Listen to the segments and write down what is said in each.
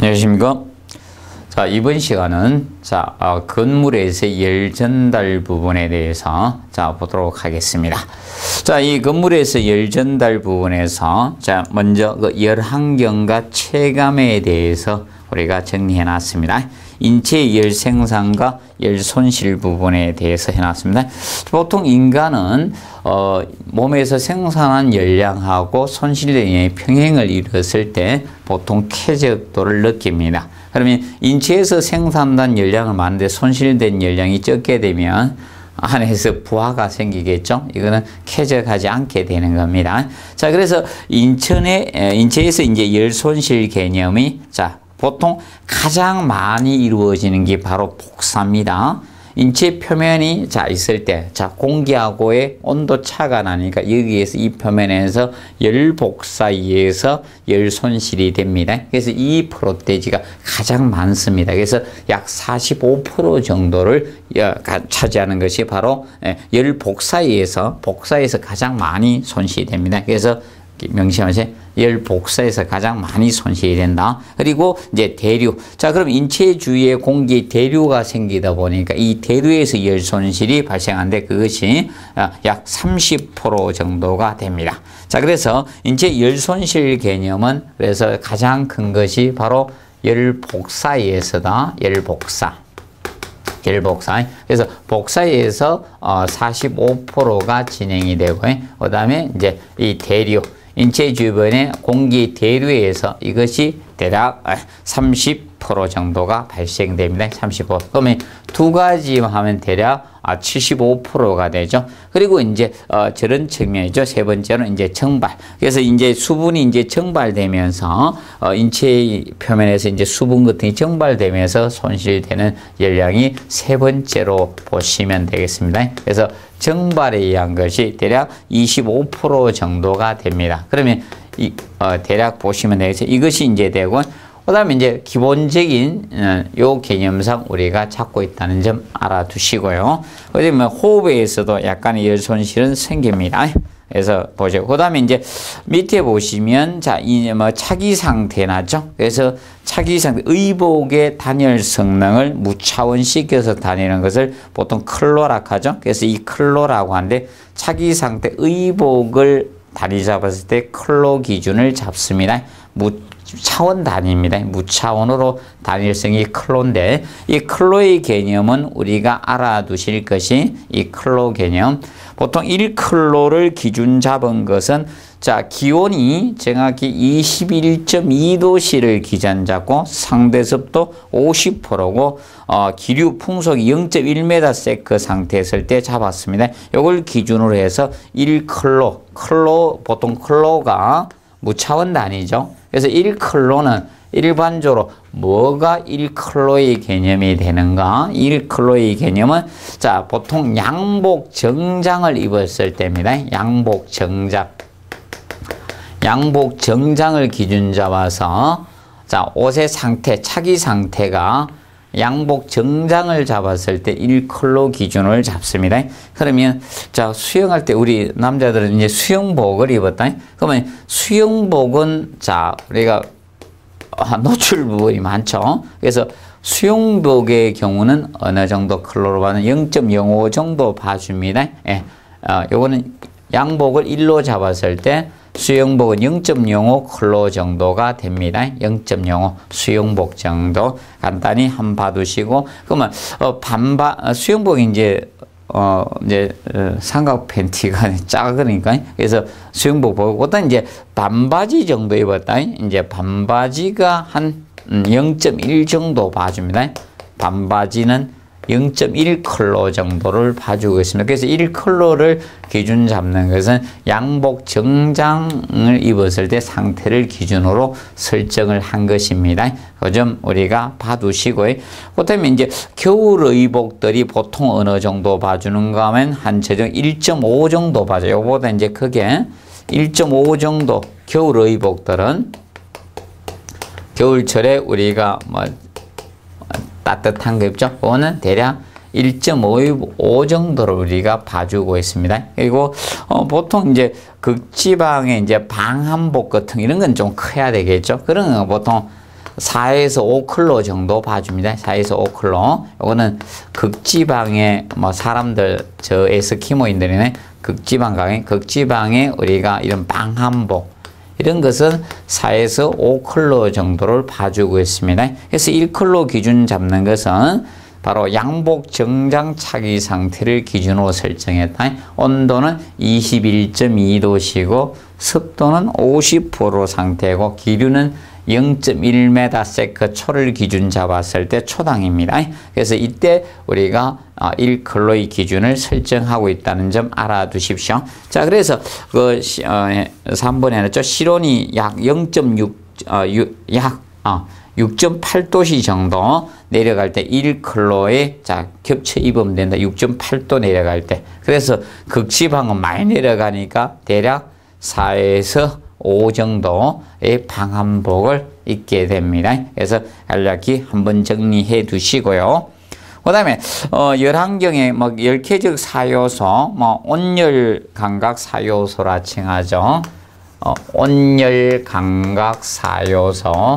안녕하십니까. 자, 이번 시간은 건물에서 열 전달 부분에 대해서 보도록 하겠습니다. 자, 이 건물에서 열 전달 부분에서 먼저 그 열 환경과 체감에 대해서 우리가 정리해 놨습니다. 인체 열 생산과 열 손실 부분에 대해서 해놨습니다. 보통 인간은 몸에서 생산한 열량하고 손실량의 평행을 이뤘을 때 보통 쾌적도를 느낍니다. 그러면 인체에서 생산된 열량을 많은데 손실된 열량이 적게 되면 안에서 부하가 생기겠죠. 이거는 쾌적하지 않게 되는 겁니다. 자, 그래서 인체에서 이제 열 손실 개념이 보통 가장 많이 이루어지는 게 바로 복사입니다. 인체 표면이 있을 때, 공기하고의 온도 차가 나니까 여기에서 이 표면에서 열 복사에 의해서 열 손실이 됩니다. 그래서 이 프로테이지가 가장 많습니다. 그래서 약 45% 정도를 차지하는 것이 바로 열 복사에 의해서 가장 많이 손실이 됩니다. 그래서 명심하세요. 열 복사에서 가장 많이 손실이 된다. 그리고 이제 대류. 자, 그럼 인체 주위에 공기 대류가 생기다 보니까 이 대류에서 열 손실이 발생하는데 그것이 약 30% 정도가 됩니다. 자, 그래서 인체 열 손실 개념은 그래서 가장 큰 것이 바로 열 복사에 의해서다. 열 복사. 그래서 복사에서 45%가 진행이 되고, 그 다음에 이제 이 대류. 인체 주변의 공기 대류에서 이것이 대략 30% 정도가 발생됩니다. 30%. 그러면 두 가지 하면 대략 75%가 되죠. 그리고 이제 저런 측면이죠. 세 번째는 이제 정발. 그래서 이제 수분이 이제 정발되면서 인체 표면에서 이제 수분 같은 게 정발되면서 손실되는 열량이 세 번째로 보시면 되겠습니다. 그래서 정발에 의한 것이 대략 25% 정도가 됩니다. 그러면 대략 보시면 되겠어요. 이것이 이제 되고, 그 다음에 이제 기본적인 요 개념상 우리가 찾고 있다는 점 알아두시고요. 그다음에 호흡에서도 약간의 열 손실은 생깁니다. 그래서 보죠. 그 다음에 이제 밑에 보시면 이제 차기 상태 나죠. 그래서 차기 상태, 의복의 단열 성능을 무차원시켜서 다니는 것을 보통 클로락 하죠. 그래서 이 클로라고 하는데 차기 상태 의복을 다리 잡았을 때 클로 기준을 잡습니다. 무차원 단위입니다. 무차원으로 단일성이 클로인데 이 클로의 개념은 우리가 알아두실 것이 이 클로 개념. 보통 1클로를 기준 잡은 것은 기온이 정확히 21.2도씨를 기준 잡고 상대 습도 50%고 기류 풍속이 0.1m 세크 상태였을 때 잡았습니다. 이걸 기준으로 해서 1클로, 보통 클로가 무차원 단위죠. 그래서 1클로는 일반적으로 뭐가 1클로의 개념이 되는가? 1클로의 개념은 보통 양복 정장을 입었을 때입니다. 양복 정장을 기준 잡아서 옷의 상태, 차기 상태가 양복 정장을 잡았을 때 1클로 기준을 잡습니다. 그러면 수영할 때 우리 남자들은 이제 수영복을 입었다. 그러면 수영복은 우리가 노출 부분이 많죠. 그래서 수영복의 경우는 어느 정도 클로로 봐는 0.05 정도 봐줍니다. 요거는 양복을 1로 잡았을 때 수영복은 0.05 클로 정도가 됩니다. 0.05 수영복 정도 간단히 한번 봐두시고, 그러면 수영복이 이제 삼각 팬티가 작으니까 그래서 수영복 보고, 그다음 이제 반바지 정도 입었다. 이제 반바지가 한 0.1 정도 봐줍니다. 반바지는 0.1클로 정도를 봐주고 있습니다. 그래서 1클로를 기준 잡는 것은 양복 정장을 입었을 때 상태를 기준으로 설정을 한 것입니다. 그 점 우리가 봐두시고요. 그 다음에 이제 겨울 의복들이 보통 어느 정도 봐주는가 하면 한 최종 1.5 정도 봐줘요. 요거보다 이제 크게 1.5 정도 겨울 의복들은 겨울철에 우리가 따뜻한 거 입죠. 그거는 대략 1.5 정도를 우리가 봐주고 있습니다. 그리고 보통 이제 극지방에 이제 방한복 같은 이런 건 좀 커야 되겠죠. 그런 거 보통 4에서 5클로 정도 봐줍니다. 4에서 5클로. 요거는 극지방의 뭐 사람들, 저 에스키모인들이네. 극지방에 우리가 이런 방한복, 이런 것은 4에서 5클로 정도를 봐주고 있습니다. 그래서 1클로 기준 잡는 것은 바로 양복 정장 차기 상태를 기준으로 설정했다. 온도는 21.2도시고 습도는 50% 상태고 기류는 0.1m/s 초를 기준 잡았을 때 초당입니다. 그래서 이때 우리가 1클로의 기준을 설정하고 있다는 점 알아두십시오. 자, 그래서 그 3번에는 실온이 약 6.8도씨 정도 내려갈 때 1클로에 겹쳐 입으면 된다. 6.8도 내려갈 때. 그래서 극지방은 많이 내려가니까 대략 4에서 5 정도의 방한복을 입게 됩니다. 그래서 간략히 한번 정리해 두시고요. 그 다음에 열환경에 뭐 열케적 사요소, 뭐 온열감각 사요소라 칭하죠. 온열감각 사요소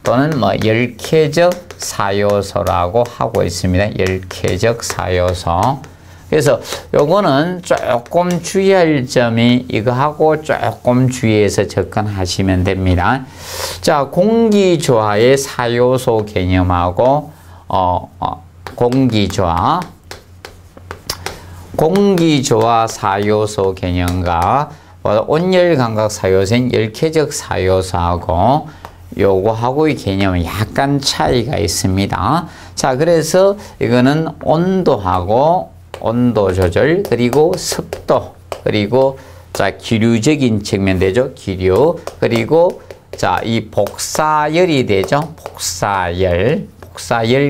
또는 뭐 열케적 사요소라고 하고 있습니다. 열케적 사요소. 그래서 요거는 조금 주의할 점이 이거하고 조금 주의해서 접근하시면 됩니다. 자, 공기조화의 사요소 개념하고 공기조화 사요소 개념과 온열감각 사요소인 열케적 사요소하고 요거하고의 개념은 약간 차이가 있습니다. 자, 그래서 이거는 온도 조절, 그리고 습도, 그리고 기류적인 측면 되죠. 기류, 그리고 이 복사열이 되죠. 복사열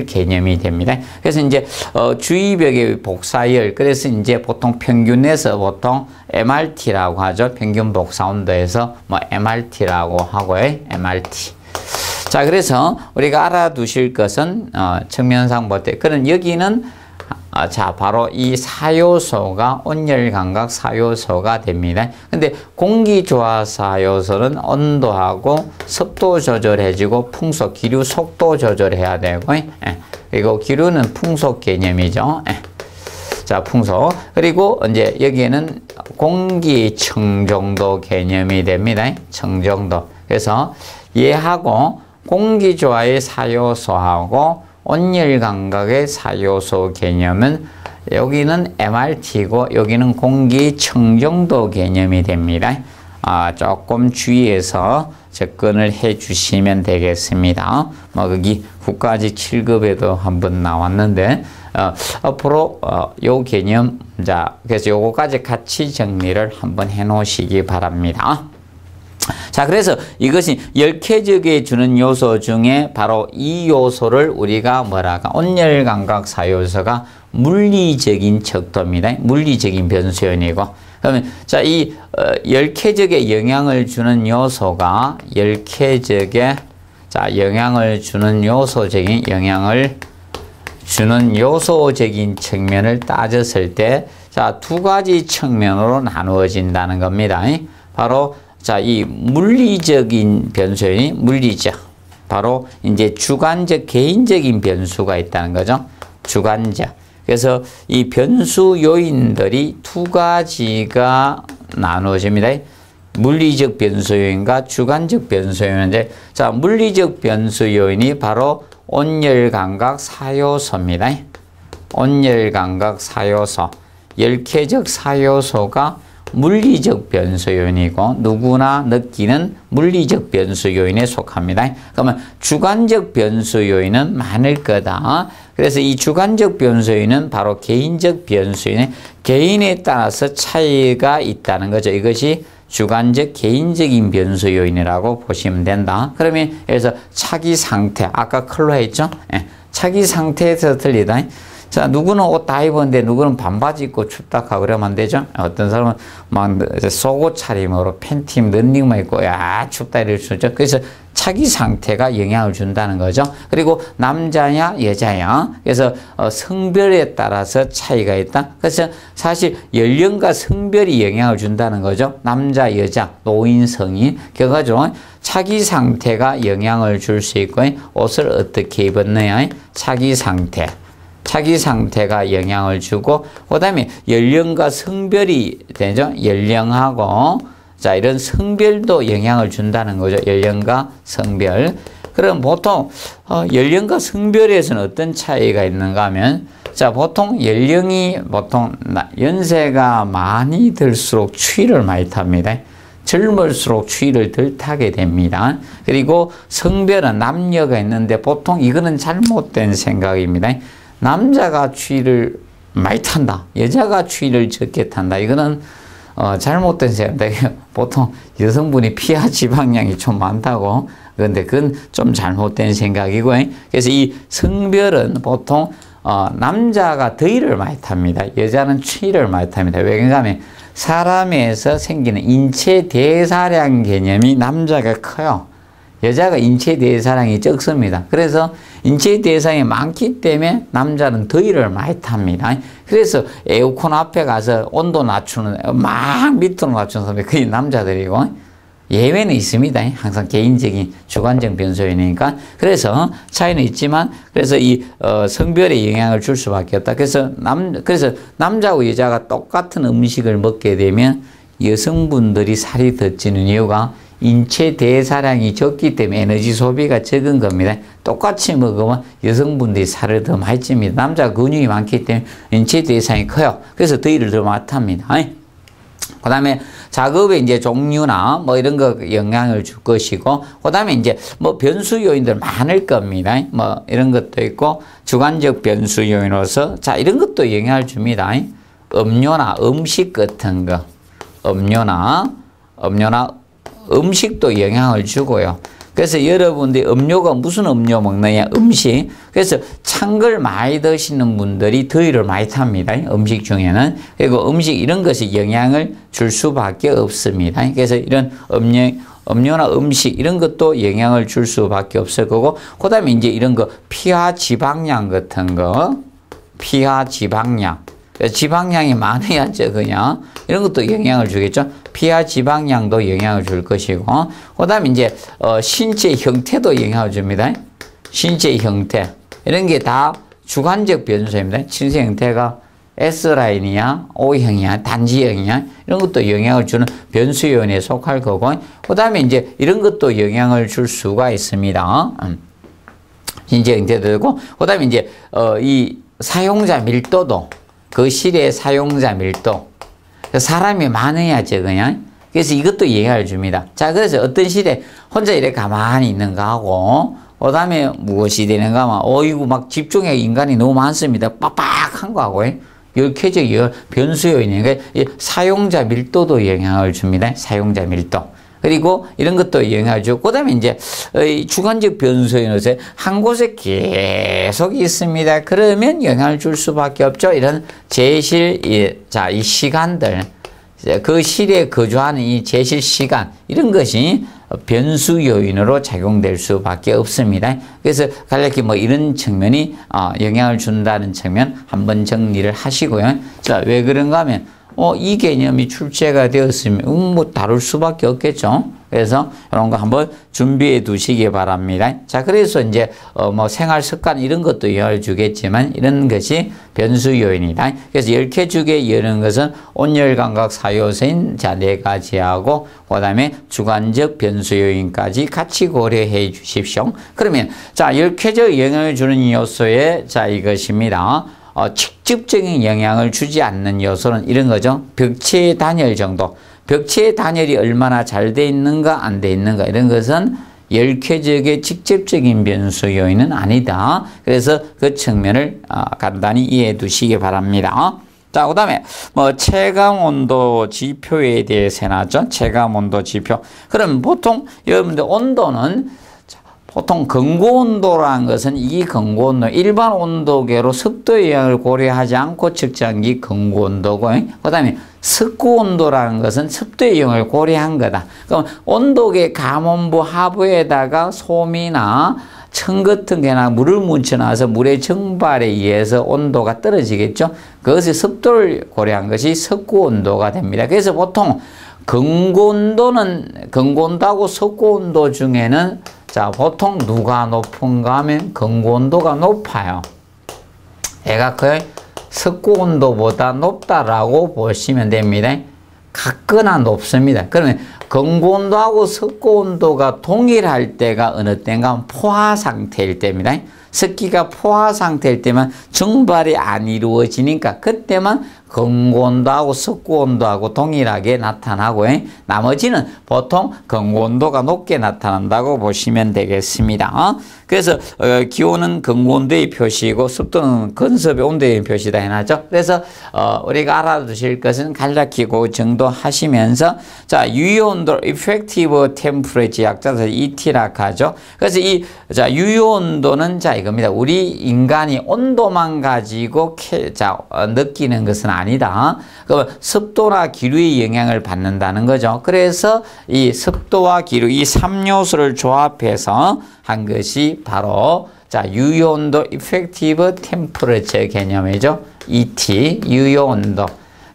개념이 됩니다. 그래서 이제 주위벽의 복사열, 그래서 이제 보통 평균에서 보통 MRT라고 하죠. 평균 복사 온도에서 뭐 MRT라고 하고요. MRT. 자, 그래서 우리가 알아두실 것은 측면상 볼 때, 그런 여기는 바로 이 사요소가 온열감각 사요소가 됩니다. 근데 공기조화 사요소는 온도하고 습도 조절해주고 풍속, 기류 속도 조절해야 되고, 그리고 기류는 풍속 개념이죠. 자, 풍속. 그리고 이제 여기에는 공기 청정도 개념이 됩니다. 청정도. 그래서 얘하고 공기조화의 사요소하고 온열감각의 사요소 개념은 여기는 MRT고 여기는 공기청정도 개념이 됩니다. 조금 주의해서 접근을 해 주시면 되겠습니다. 뭐 거기 국가직 7급에도 한번 나왔는데 앞으로 요 개념, 그래서 요거까지 같이 정리를 한번 해 놓으시기 바랍니다. 자, 그래서 이것이 열케적에 주는 요소 중에 바로 이 요소를 우리가 온열감각 사요소가 물리적인 척도입니다. 물리적인 변수연이고. 그러면 이 열케적에 영향을 주는 요소가 영향을 주는 요소적인 측면을 따졌을 때 두 가지 측면으로 나누어진다는 겁니다. 바로 이 물리적인 변수연이 바로 이제 주관적, 개인적인 변수가 있다는 거죠. 주관적. 그래서 이 변수 요인들이 두 가지가 나누어집니다. 물리적 변수 요인과 주관적 변수 요인인데, 물리적 변수 요인이 바로 온열감각 사요소입니다. 온열감각 사요소. 열케적 사요소가 물리적 변수 요인이고 누구나 느끼는 물리적 변수 요인에 속합니다. 그러면 주관적 변수 요인은 많을 거다. 그래서 이 주관적 변수 요인은 바로 개인적 변수 요인의 개인에 따라서 차이가 있다는 거죠. 이것이 주관적 개인적인 변수 요인이라고 보시면 된다. 그러면 여기서 차기 상태, 아까 클로 했죠? 차기 상태에서 틀리다. 자, 누구는 옷 다 입었는데 누구는 반바지 입고 춥다 하고 그러면 안 되죠? 어떤 사람은 막 속옷 차림으로 팬티 런닝만 입고 야 춥다 이럴 수 있죠. 그래서 차기 상태가 영향을 준다는 거죠. 그리고 남자냐 여자냐 그래서 성별에 따라서 차이가 있다. 그래서 사실 연령과 성별이 영향을 준다는 거죠. 남자 여자 노인 성인 결과적으로 차기 상태가 영향을 줄 수 있고 옷을 어떻게 입었느냐 차기 상태가 영향을 주고 그다음에 연령과 성별이 되죠. 연령하고 자 이런 성별도 영향을 준다는 거죠. 연령과 성별. 그럼 보통 연령과 성별에서는 어떤 차이가 있는가 하면 자 보통 연령이 보통 연세가 많이 들수록 추위를 많이 탑니다. 젊을수록 추위를 덜 타게 됩니다. 그리고 성별은 남녀가 있는데 보통 이거는 잘못된 생각입니다. 남자가 추위를 많이 탄다. 여자가 추위를 적게 탄다. 이거는 잘못된 생각인데 보통 여성분이 피하 지방량이 좀 많다고 그런데 그건 좀 잘못된 생각이고 그래서 이 성별은 보통 남자가 더위를 많이 탑니다. 여자는 추위를 많이 탑니다. 왜 그러냐면 사람에서 생기는 인체 대사량 개념이 남자가 커요. 여자가 인체 대사량이 적습니다. 그래서 인체 대사량이 많기 때문에 남자는 더위를 많이 탑니다. 그래서 에어컨 앞에 가서 온도 낮추는 막 밑으로 낮추는 사람이 거의 남자들이고 예외는 있습니다. 항상 개인적인 주관적 변수이니까. 그래서 차이는 있지만 그래서 이 성별에 영향을 줄 수밖에 없다. 그래서 남자하고 여자가 똑같은 음식을 먹게 되면 여성분들이 살이 더 찌는 이유가 인체 대사량이 적기 때문에 에너지 소비가 적은 겁니다. 똑같이 먹으면 여성분들이 살을 더 많이 찝니다. 남자가 근육이 많기 때문에 인체 대사량이 커요. 그래서 더위를 더 많이 탑니다. 그 다음에 작업의 이제 종류나 뭐 이런 거 영향을 줄 것이고, 그 다음에 이제 뭐 변수 요인들 많을 겁니다. 뭐 이런 것도 있고, 주관적 변수 요인으로서, 자, 이런 것도 영향을 줍니다. 음료나 음식 같은 거, 음료나 음식도 영향을 주고요. 그래서 여러분들이 음료가 무슨 음료 먹느냐, 음식. 그래서 찬 걸 많이 드시는 분들이 더위를 많이 탑니다. 음식 중에는. 그리고 음식 이런 것이 영향을 줄 수밖에 없습니다. 그래서 이런 음료나 음식 이런 것도 영향을 줄 수밖에 없을 거고, 그 다음에 이제 이런 거 피하 지방량 같은 거, 피하 지방량. 지방량이 많아야 적으냐 이런 것도 영향을 주겠죠. 피하 지방량도 영향을 줄 것이고, 그 다음에 이제 신체 형태도 영향을 줍니다. 신체 형태 이런 게 다 주관적 변수입니다. 신체 형태가 S라인이냐 O형이냐 단지형이냐 이런 것도 영향을 주는 변수 요인에 속할 거고, 그 다음에 이제 이런 것도 영향을 줄 수가 있습니다. 신체 형태도 되고, 그 다음에 이제 이 사용자 밀도도, 그 시대의 사용자 밀도, 사람이 많아야 적으냐. 그래서 이것도 영향을 줍니다. 자, 그래서 어떤 시대 혼자 이렇게 가만히 있는가 하고, 그 다음에 무엇이 되는가 하면 어이구 막 집중해 인간이 너무 많습니다. 빡빡한 거 하고 열쾌적 변수 요인이니까 사용자 밀도도 영향을 줍니다. 사용자 밀도. 그리고 이런 것도 영향을 주고, 그 다음에 이제 주관적 변수에서 한 곳에 계속 있습니다. 그러면 영향을 줄 수밖에 없죠. 이런 제실, 이 시간들, 그 실에 거주하는 이 제실 시간, 이런 것이 변수 요인으로 작용될 수밖에 없습니다. 그래서 간략히 뭐 이런 측면이 영향을 준다는 측면 한번 정리를 하시고요. 자, 왜 그런가 하면 이 개념이 출제가 되었으면 뭐 다룰 수밖에 없겠죠. 그래서 이런 거 한번 준비해 두시기 바랍니다. 자, 그래서 이제 뭐 생활 습관 이런 것도 영향을 주겠지만 이런 것이 변수 요인이다. 그래서 10개 중에 이런 것은 온열 감각 사요소인 자 4가지하고 그다음에 주관적 변수 요인까지 같이 고려해 주십시오. 그러면 자, 10개적 영향을 주는 요소에 자 이것입니다. 직접적인 영향을 주지 않는 요소는 이런 거죠. 벽체의 단열 정도. 벽체의 단열이 얼마나 잘 돼 있는가 안 돼 있는가 이런 것은 열쾌적의 직접적인 변수 요인은 아니다. 그래서 그 측면을 간단히 이해해 두시기 바랍니다. 자, 그 다음에 뭐 체감 온도 지표에 대해서 해놨죠. 체감 온도 지표. 그럼 보통 여러분들 온도는 보통 근고온도라는 것은 이 근고온도, 일반 온도계로 습도의 영향을 고려하지 않고 측정한 근고온도고, 그 다음에 습구온도라는 것은 습도의 영향을 고려한 거다. 그럼 온도계 감온부 하부에다가 솜이나 천 같은 게나 물을 묻혀놔서 물의 증발에 의해서 온도가 떨어지겠죠. 그것이 습도를 고려한 것이 습구온도가 됩니다. 그래서 보통 근고온도하고 습구온도 중에는 자, 보통 누가 높은가 하면 근고온도가 높아요. 얘가 거의 습구온도보다 높다라고 보시면 됩니다. 같거나 높습니다. 그러면 근고온도하고 습구온도가 동일할 때가 어느 때인가 포화 상태일 때입니다. 습기가 포화 상태일 때만 증발이 안 이루어지니까 그때만 근고온도하고 습구온도하고 동일하게 나타나고, 나머지는 보통 근고온도가 높게 나타난다고 보시면 되겠습니다. 그래서 기온은 근고온도의 표시이고 습도는 근습의 온도의 표시다 해놨죠. 그래서 우리가 알아두실 것은 간략히 그 정도 하시면서, 자, 유효온도 effective temperature 약자서 ET라 하죠. 그래서 유효온도는 자 이겁니다. 우리 인간이 온도만 가지고 느끼는 것은 아니다. 습도나 기류의 영향을 받는다는 거죠. 그래서 이 습도와 기류 이 3요소를 조합해서 한 것이 바로 자 유효온도 effective temperature 개념이죠. ET 유효온도.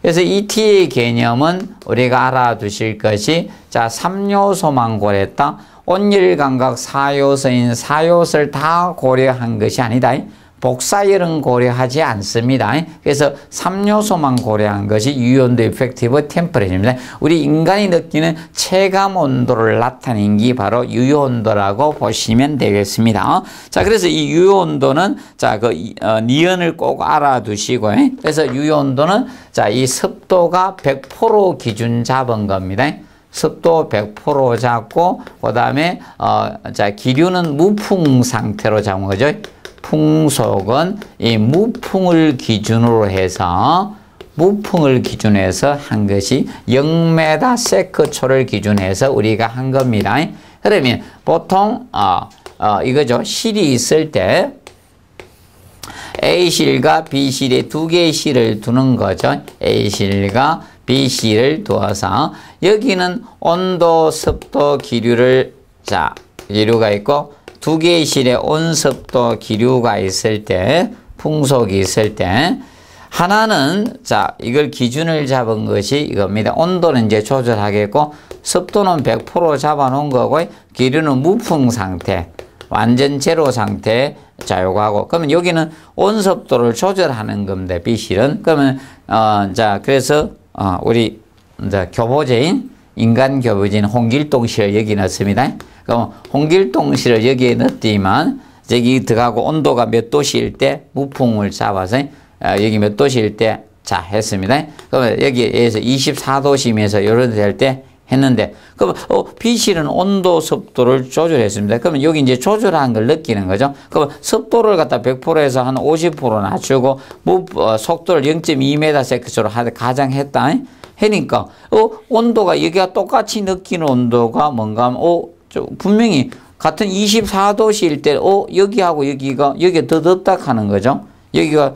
그래서 ET의 개념은 우리가 알아두실 것이 자 3요소만 고려했다. 온열 감각 4요소인 4요소를 다 고려한 것이 아니다. 복사열은 고려하지 않습니다. 그래서 3요소만 고려한 것이 유효온도 effective temperature입니다. 우리 인간이 느끼는 체감 온도를 나타낸 게 바로 유효온도라고 보시면 되겠습니다. 자, 그래서 이 유효온도는 자, 니은을 꼭 알아두시고, 그래서 유효온도는 자, 이 습도가 100% 기준 잡은 겁니다. 습도 100% 잡고, 그 다음에, 자, 기류는 무풍 상태로 잡은 거죠. 풍속은 이 무풍을 기준으로 해서 한 것이 0m 세크초를 기준해서 우리가 한 겁니다. 그러면 보통 이거죠. 실이 있을 때 A실과 B실에 두 개의 실을 두는 거죠. A실과 B실을 두어서 여기는 온도, 습도, 기류를 기류가 있고 두 개의 실에 온습도, 기류가 있을 때, 풍속이 있을 때, 하나는, 자, 이걸 기준을 잡은 것이 이겁니다. 온도는 이제 조절하겠고, 습도는 100% 잡아놓은 거고, 기류는 무풍 상태, 완전 제로 상태, 자, 요거 하고. 그러면 여기는 온습도를 조절하는 겁니다. B실은. 그러면, 자, 그래서, 우리, 이제 교보제인, 인간 교보제인 홍길동실을 여기 넣습니다. 그럼 홍길동실을 여기에 넣었지만 여기 들어가고 온도가 몇 도시일 때 무풍을 잡아서 여기 몇 도시일 때 자 했습니다. 그러면 여기에서 24도시면서 이런 데 될 때 했는데 그러면 B실은 온도 습도를 조절했습니다. 그러면 여기 이제 조절한 걸 느끼는 거죠. 그러면 습도를 갖다 100%에서 한 50% 낮추고 속도를 0.2m/s로 가정했다. 하니까 온도가 여기가 똑같이 느끼는 온도가 뭔가 하면 분명히 같은 24도시일 때 여기하고 여기가 더 덥다 하는 거죠. 여기가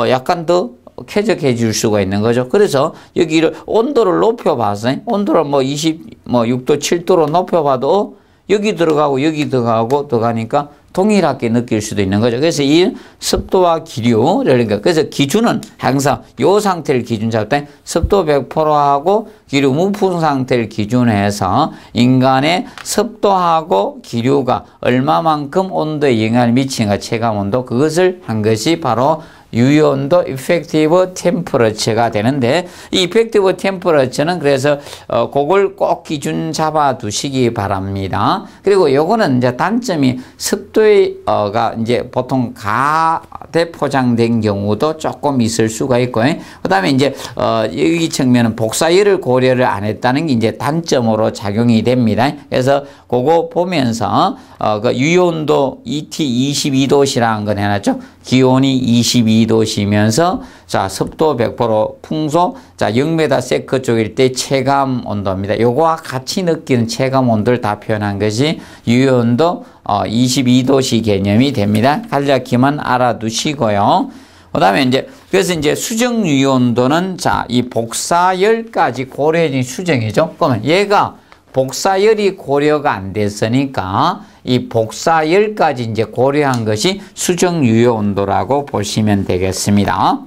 약간 더 쾌적해질 수가 있는 거죠. 그래서 여기를 온도를 높여봐서 온도를 6도 7도로 높여봐도 여기 들어가고 여기 들어가니까 동일하게 느낄 수도 있는 거죠. 그래서 이 습도와 기류, 그러니까 그래서 기준은 항상 요 상태를 기준 잡을 때 습도 100%하고 기류 무풍 상태를 기준해서 인간의 습도하고 기류가 얼마만큼 온도에 영향을 미치는가 체감 온도 그것을 한 것이 바로 유효온도 effective temperature가 되는데 이 effective temperature는 그래서 그걸 꼭 기준 잡아 두시기 바랍니다. 그리고 요거는 이제 단점이 습도가 이제 보통 가대 포장된 경우도 조금 있을 수가 있고 그다음에 이제 여기 측면은 복사열을 고려를 안 했다는 게 이제 단점으로 작용이 됩니다. 그래서 그거 보면서 그 유효온도 ET 22도시라는 걸 해놨죠. 기온이 22도시면서 자 습도 100% 풍속 자 0m 세크 쪽일 때 체감 온도입니다. 요거와 같이 느끼는 체감 온도를 다 표현한 것이 유효온도 22도시 개념이 됩니다. 간략히만 알아두시고요. 그다음에 이제 그래서 이제 수정 유효온도는 자 이 복사열까지 고려해진 수정이죠. 그러면 얘가 복사열이 고려가 안 됐으니까 이 복사열까지 이제 고려한 것이 수정 유효 온도라고 보시면 되겠습니다.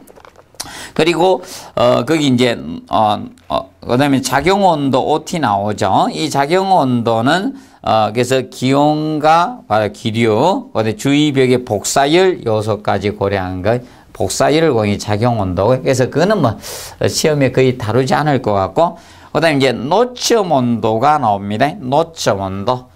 그리고 거기 이제 그다음에 작용 온도 OT 나오죠. 이 작용 온도는 그래서 기온과 기류, 그다음에 주위벽의 복사열 요소까지 고려한 것. 복사열을 공이 작용 온도. 그래서 그거는 뭐 시험에 거의 다루지 않을 것 같고. 그다음에 이제 노점 온도가 나옵니다. 노점 온도.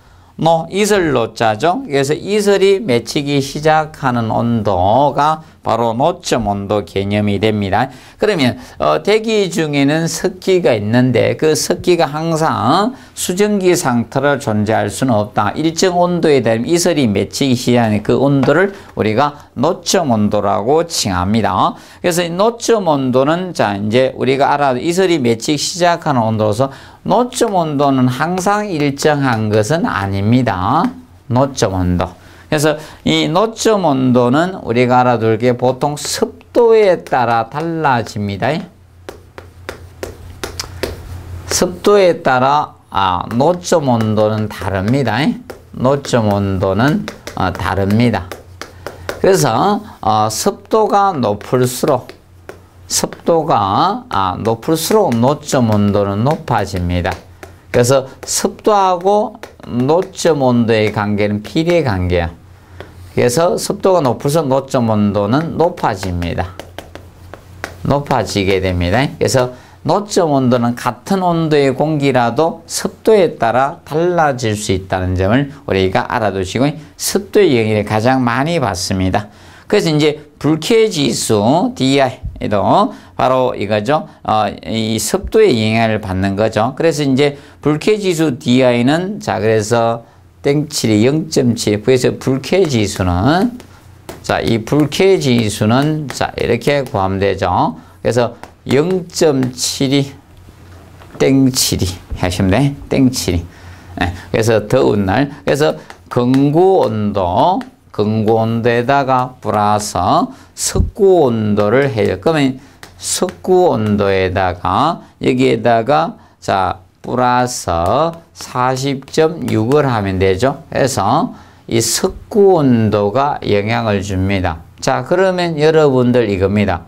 이슬 노자죠. 그래서 이슬이 맺히기 시작하는 온도가 바로 노점 온도 개념이 됩니다. 그러면 대기 중에는 습기가 있는데 그 습기가 항상 수증기 상태로 존재할 수는 없다. 일정 온도에 대한 이슬이 맺히기 시작하는 그 온도를 우리가 노점 온도라고 칭합니다. 그래서 이 노점 온도는 자 이제 우리가 알아도 이슬이 맺히기 시작하는 온도로서 노점 온도는 항상 일정한 것은 아닙니다. 노점 온도. 그래서 이 노점 온도는 우리가 알아둘 게 보통 습도에 따라 달라집니다. 습도에 따라 노점 온도는 다릅니다. 노점 온도는 다릅니다. 그래서 습도가 높을수록 노점 온도는 높아집니다. 그래서 습도하고 노점 온도의 관계는 비례 관계야. 그래서 습도가 높을수록 노점 온도는 높아집니다. 높아지게 됩니다. 그래서 노점 온도는 같은 온도의 공기라도 습도에 따라 달라질 수 있다는 점을 우리가 알아두시고 습도의 영향을 가장 많이 받습니다. 그래서 이제 불쾌지수 DI도 바로 이거죠. 이 습도의 영향을 받는 거죠. 그래서 이제 불쾌지수 DI는 자 그래서 땡칠이 0.7. 그래서 불쾌지수는 자 이 불쾌지수는 자 이렇게 구하면 되죠. 그래서 0.72 땡칠이 하시면 돼. 땡칠이. 네, 그래서 더운 날 그래서 근구온도에다가 플러스 석구온도를 해요. 그러면 석구온도에다가 여기에다가 자 플러스 40.6을 하면 되죠. 그래서 이 석구온도가 영향을 줍니다. 자 그러면 여러분들 이겁니다.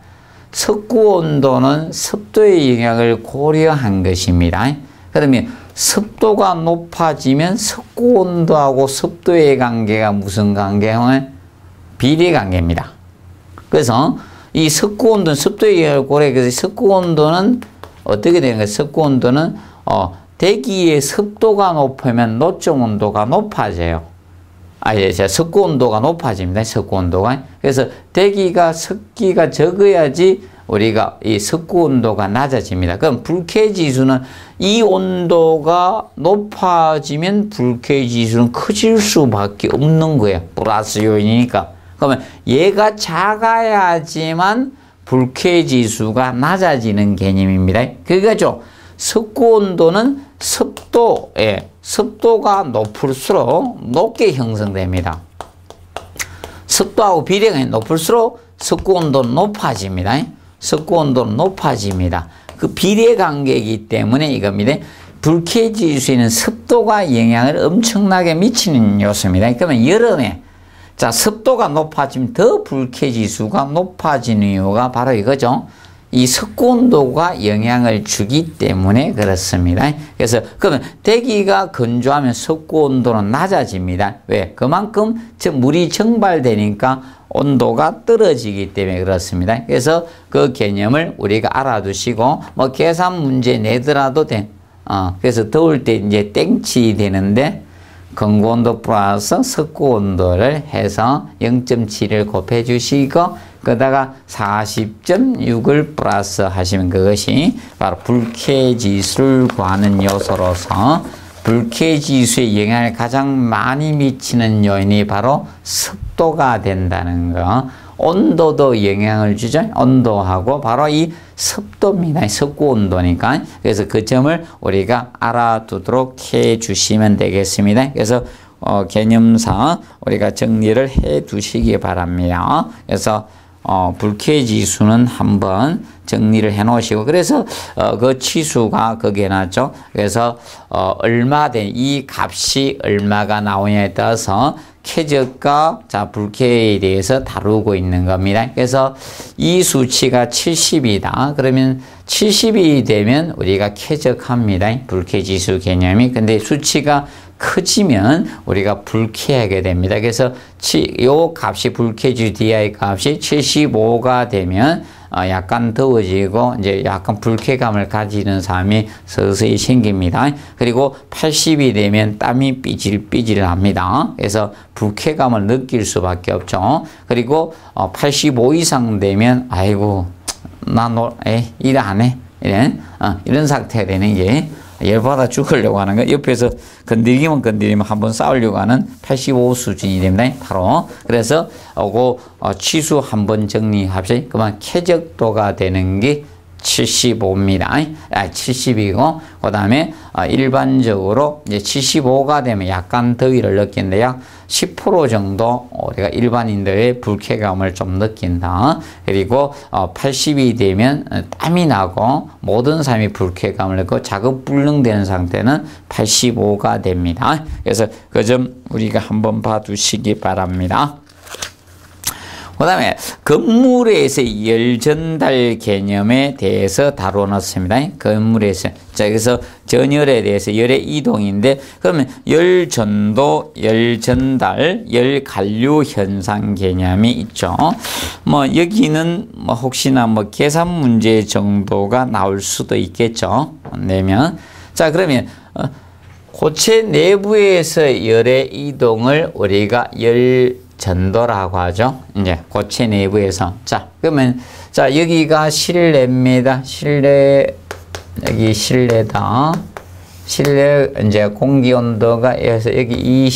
석구온도는 습도의 영향을 고려한 것입니다. 그러면 습도가 높아지면 석구온도하고 습도의 관계가 무슨 관계예요? 비례 관계입니다. 그래서 이 석구온도는 습도의 영향을 고려해서 석구온도는 어떻게 되는 거예요? 석구온도는 대기의 습도가 높으면 노점 온도가 높아져요. 석구온도가 높아집니다. 석구온도가. 그래서 대기가 습기가 적어야지 우리가 이 석구온도가 낮아집니다. 그럼 불쾌지수는 이 온도가 높아지면 불쾌지수는 커질 수밖에 없는 거예요. 플러스 요인이니까. 그러면 얘가 작아야지만 불쾌지수가 낮아지는 개념입니다. 그거죠. 석구온도는 습도가 높을수록 높게 형성됩니다. 습도하고 비례가 높을수록 석구온도는 높아집니다. 석구온도는 높아집니다. 그 비례 관계이기 때문에 이겁니다. 불쾌지수에는 습도가 영향을 엄청나게 미치는 요소입니다. 그러면 여름에 자 습도가 높아지면 더 불쾌지수가 높아지는 이유가 바로 이거죠. 이 석구온도가 영향을 주기 때문에 그렇습니다. 그래서 그러면 대기가 건조하면 석구온도는 낮아집니다. 왜? 그만큼 물이 증발되니까 온도가 떨어지기 때문에 그렇습니다. 그래서 그 개념을 우리가 알아두시고 뭐 계산 문제 내더라도 돼. 그래서 더울 때 이제 땡칠이 되는데 근구온도 플러스 석구온도를 해서 0.7을 곱해 주시고 그다가 40.6을 플러스 하시면 그것이 바로 불쾌지수를 구하는 요소로서 불쾌지수에 영향을 가장 많이 미치는 요인이 바로 습도가 된다는 거. 온도도 영향을 주죠. 온도하고 바로 이 습도입니다. 습고 온도니까. 그래서 그 점을 우리가 알아두도록 해 주시면 되겠습니다. 그래서 개념상 우리가 정리를 해 두시기 바랍니다. 그래서 불쾌지수는 한번 정리를 해 놓으시고, 그래서 그 치수가 거기에 나왔죠. 그래서 얼마 된 이 값이 얼마가 나오냐에 따라서 쾌적과 불쾌에 대해서 다루고 있는 겁니다. 그래서 이 수치가 70이다. 그러면 70이 되면 우리가 쾌적합니다. 불쾌지수 개념이. 근데 수치가 커지면 우리가 불쾌하게 됩니다. 그래서 요 값이 불쾌지수 DI 값이 75가 되면 약간 더워지고 이제 약간 불쾌감을 가지는 사람이 서서히 생깁니다. 그리고 80이 되면 땀이 삐질삐질합니다. 그래서 불쾌감을 느낄 수밖에 없죠. 그리고 85 이상 되면 아이고 나 일 안 해. 이런 상태가 되는 게 열받아 죽으려고 하는 거, 옆에서 건드리면 한번 싸우려고 하는 85 수준이 됩니다. 바로. 그래서 치수 한번 정리합시다. 그러면 쾌적도가 되는 게 75입니다. 70이고, 그 다음에 일반적으로 이제 75가 되면 약간 더위를 느낀대요. 10% 정도 우리가 일반인들의 불쾌감을 좀 느낀다. 그리고 80이 되면 땀이 나고 모든 사람이 불쾌감을 느끼고 자극불능되는 상태는 85가 됩니다. 그래서 그 점 우리가 한번 봐두시기 바랍니다. 그 다음에 건물에서의 열 전달 개념에 대해서 다뤄놨습니다. 건물에서. 자, 그래서 전열에 대해서 열의 이동인데, 그러면 열 전도, 열 전달, 열 관류 현상 개념이 있죠. 여기는 혹시나 계산 문제 정도가 나올 수도 있겠죠. 내면. 자, 그러면 고체 내부에서 열의 이동을 우리가 열 전도라고 하죠. 이제 고체 내부에서. 자, 그러면 여기가 실내입니다. 여기 실내다. 실내 이제 공기 온도가 여기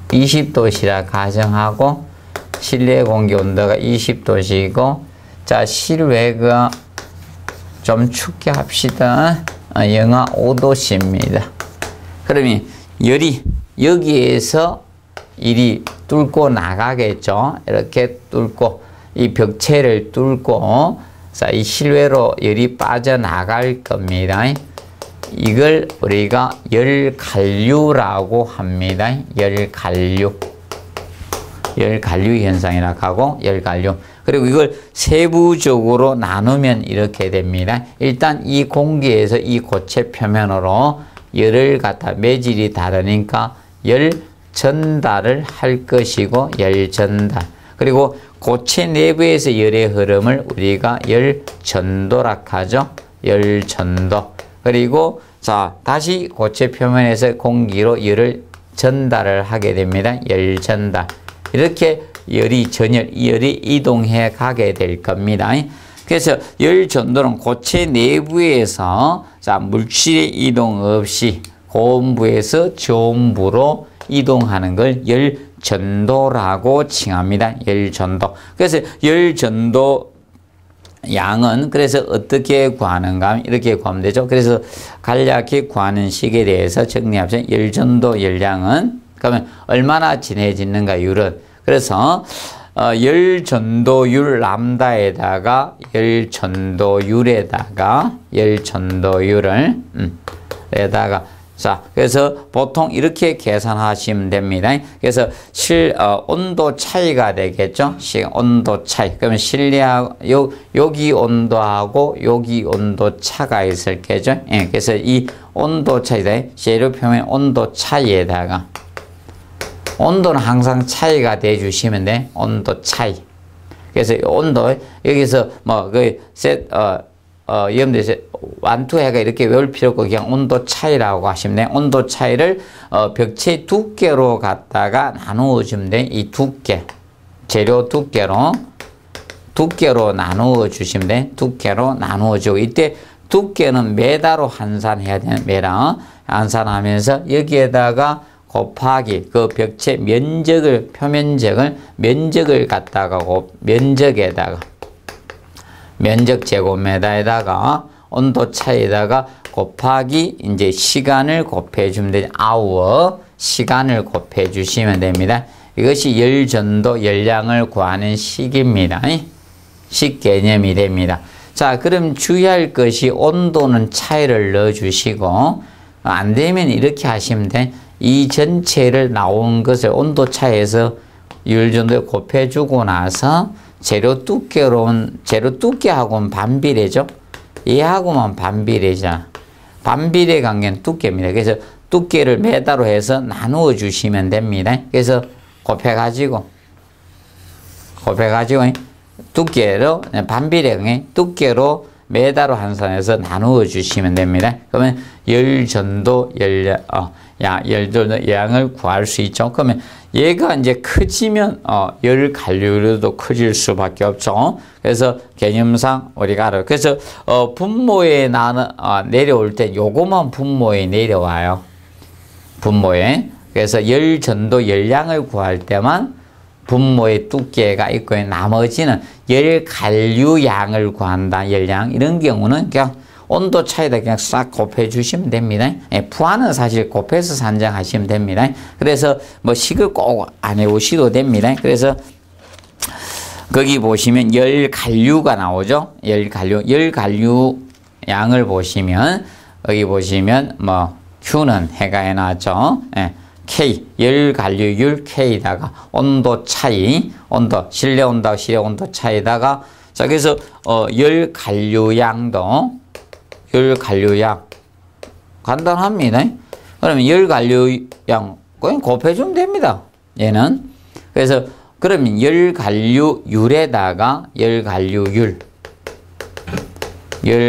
20도시라 가정하고, 실내 공기 온도가 20도시고, 자, 실외가 좀 춥게 합시다. 영하 5도씨입니다. 그러면 열이 여기에서 이리 뚫고 나가겠죠. 이렇게 뚫고 이 벽체를 뚫고 이 실외로 열이 빠져나갈 겁니다. 이걸 우리가 열관류라고 합니다. 열관류 현상이라고 하고, 열관류. 그리고 이걸 세부적으로 나누면 이렇게 됩니다. 일단 이 공기에서 이 고체 표면으로 열을 갖다 매질이 다르니까 열 전달을 할 것이고, 열 전달. 그리고 고체 내부에서 열의 흐름을 우리가 열 전도라 하죠. 열 전도. 그리고 다시 고체 표면에서 공기로 열을 전달을 하게 됩니다. 열 전달. 이렇게 열이 이동해 가게 될 겁니다. 그래서 열 전도는 고체 내부에서 물질의 이동 없이 고온부에서 저온부로 이동하는 걸 열 전도라고 칭합니다. 열 전도. 그래서 열 전도 양은 그래서 어떻게 구하는가? 이렇게 구하면 되죠. 그래서 간략히 구하는 식에 대해서 정리합시다. 열 전도 열량은 그러면 얼마나 진해지는가 율은. 그래서 열 전도율 람다에다가 열 전도율에다가 열 전도율을 그래서 보통 이렇게 계산하시면 됩니다. 그래서 온도 차이가 되겠죠. 온도 차이. 그러면 실내하고 여기 온도하고 여기 온도 차가 있을 거죠. 그래서 이 온도 차이다. 재료 표면 온도 차이에다가 온도는 항상 차이가 돼 주시면 돼. 온도 차이. 그래서 온도 여기서 여러분들 완투해가 이렇게 외울 필요 없고 그냥 온도 차이라고 하시면 돼요. 온도 차이를 벽체 두께로 갖다가 나누어 주면 돼. 이 두께, 재료 두께로 나누어 주시면 돼. 두께로 나누어 주고, 이때 두께는 메다로 환산해야 되는 메다. 환산하면서 여기에다가 곱하기 그 벽체 면적을 면적을 갖다가 면적에다가 면적 제곱미터에다가 온도 차에다가 곱하기 이제 시간을 곱해 주면 되죠. hour 시간을 곱해 주시면 됩니다. 이것이 열 전도 열량을 구하는 식입니다. 식 개념이 됩니다. 자, 그럼 주의할 것이 온도는 차이를 넣어 주시고 안 되면 이렇게 하시면 돼. 이 전체를 나온 것을 온도 차에서 열 전도에 곱해 주고 나서 재료 두께하고는 반비례죠. 얘하고만 반비례잖아. 반비례 관계는 두께입니다. 그래서 두께를 메다로 해서 나누어 주시면 됩니다. 그래서 곱해가지고 두께로 반비례 두께로 메다로 환산해서 나누어 주시면 됩니다. 그러면 열 전도 열량을 구할 수 있죠. 그러면 얘가 이제 커지면 열 갈류로도 커질 수밖에 없죠. 그래서 개념상 우리가 알아요. 그래서 분모에 내려올 때 요거만 분모에 내려와요. 분모에. 그래서 열 전도 열량을 구할 때만 분모의 두께가 있고 나머지는 열 갈류양을 구한다. 열량 이런 경우는 그냥 온도 차이다 그냥 싹 곱해 주시면 됩니다. 부하는 사실 곱해서 산정하시면 됩니다. 그래서 뭐 식을 꼭 안 해오셔도 됩니다. 그래서 거기 보시면 열 갈류가 나오죠. 열 갈류 양을 보시면 여기 보시면 뭐 Q는 해가 나왔죠. K 열 갈류율 K다가 온도 차이 실내 온도 차이다가 자 그래서 열 갈류양도 열 갈류양 간단합니다. 그러면 열 갈류양 그냥 곱해주면 됩니다. 얘는 그래서 그러면 열 갈류율에다가 열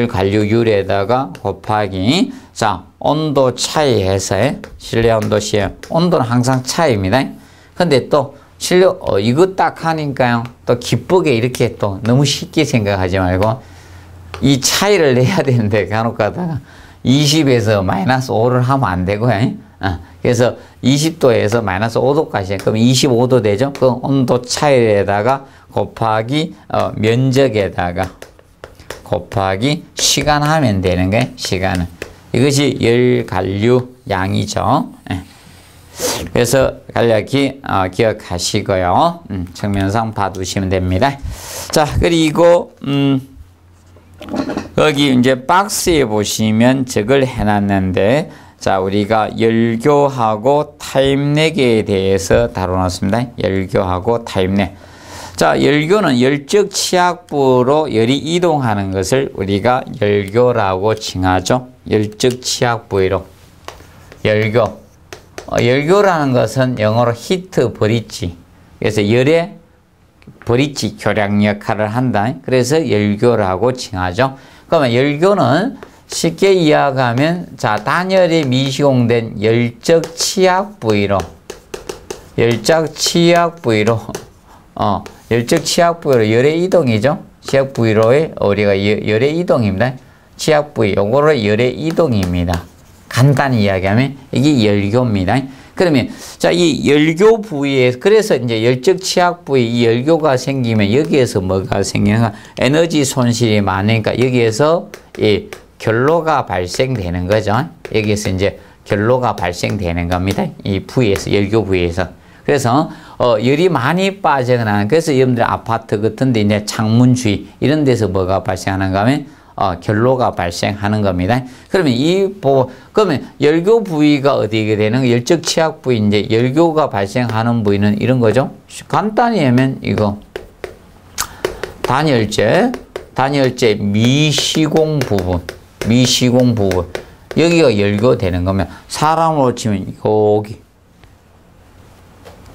갈류율에다가 곱하기 자 온도 차이해서 실내 온도 시에 온도는 항상 차이입니다. 근데 또 실내 이거 딱 하니까요 또 기쁘게 이렇게 또 너무 쉽게 생각하지 말고 이 차이를 내야 되는데 간혹 가다가 20에서 마이너스 5를 하면 안 되고요. 그래서 20도에서 마이너스 5도까지 그럼 25도 되죠. 그 온도 차이에다가 곱하기 면적에다가 곱하기 시간 하면 되는 거예요. 시간은 이것이 열 갈류 양이죠. 그래서 간략히 기억하시고요. 측면상 봐두시면 됩니다. 자 그리고 여기 이제 박스에 보시면 저걸 해놨는데 자 우리가 열교하고 타입렉에 대해서 다뤄놨습니다. 열교하고 타입렉. 자 열교는 열적 치약부로 열이 이동하는 것을 우리가 열교라고 칭하죠. 열적 치약부위로 열교. 열교라는 것은 영어로 히트 브릿지. 그래서 열의 브릿지 교량 역할을 한다. 그래서 열교라고 칭하죠. 그러면 열교는 쉽게 이야기하면 자 단열에 미시공된 열적 치약 부위로 열적 치약 부위로 열의 이동이죠. 치약 부위로의 우리가 열의 이동입니다. 치약 부위 요거를 열의 이동입니다. 간단히 이야기하면 이게 열교입니다. 그러면 자 이 열교 부위에 그래서 이제 열적 치약 부위 이 열교가 생기면 여기에서 뭐가 생기는가 에너지 손실이 많으니까 여기에서 이 결로가 발생되는 거죠. 여기에서 이제 결로가 발생되는 겁니다. 이 부위에서 열교 부위에서 그래서 열이 많이 빠져나가는 그래서 여러분들 아파트 같은데 이제 창문 주위 이런 데서 뭐가 발생하는가 하면 결로가 발생하는 겁니다. 그러면 그러면 열교 부위가 어디게 되는 열적 치약 부위 이제 열교가 발생하는 부위는 이런 거죠. 간단히 하면 이거 단열재 미시공 부분 여기가 열교되는 거면 사람으로 치면 여기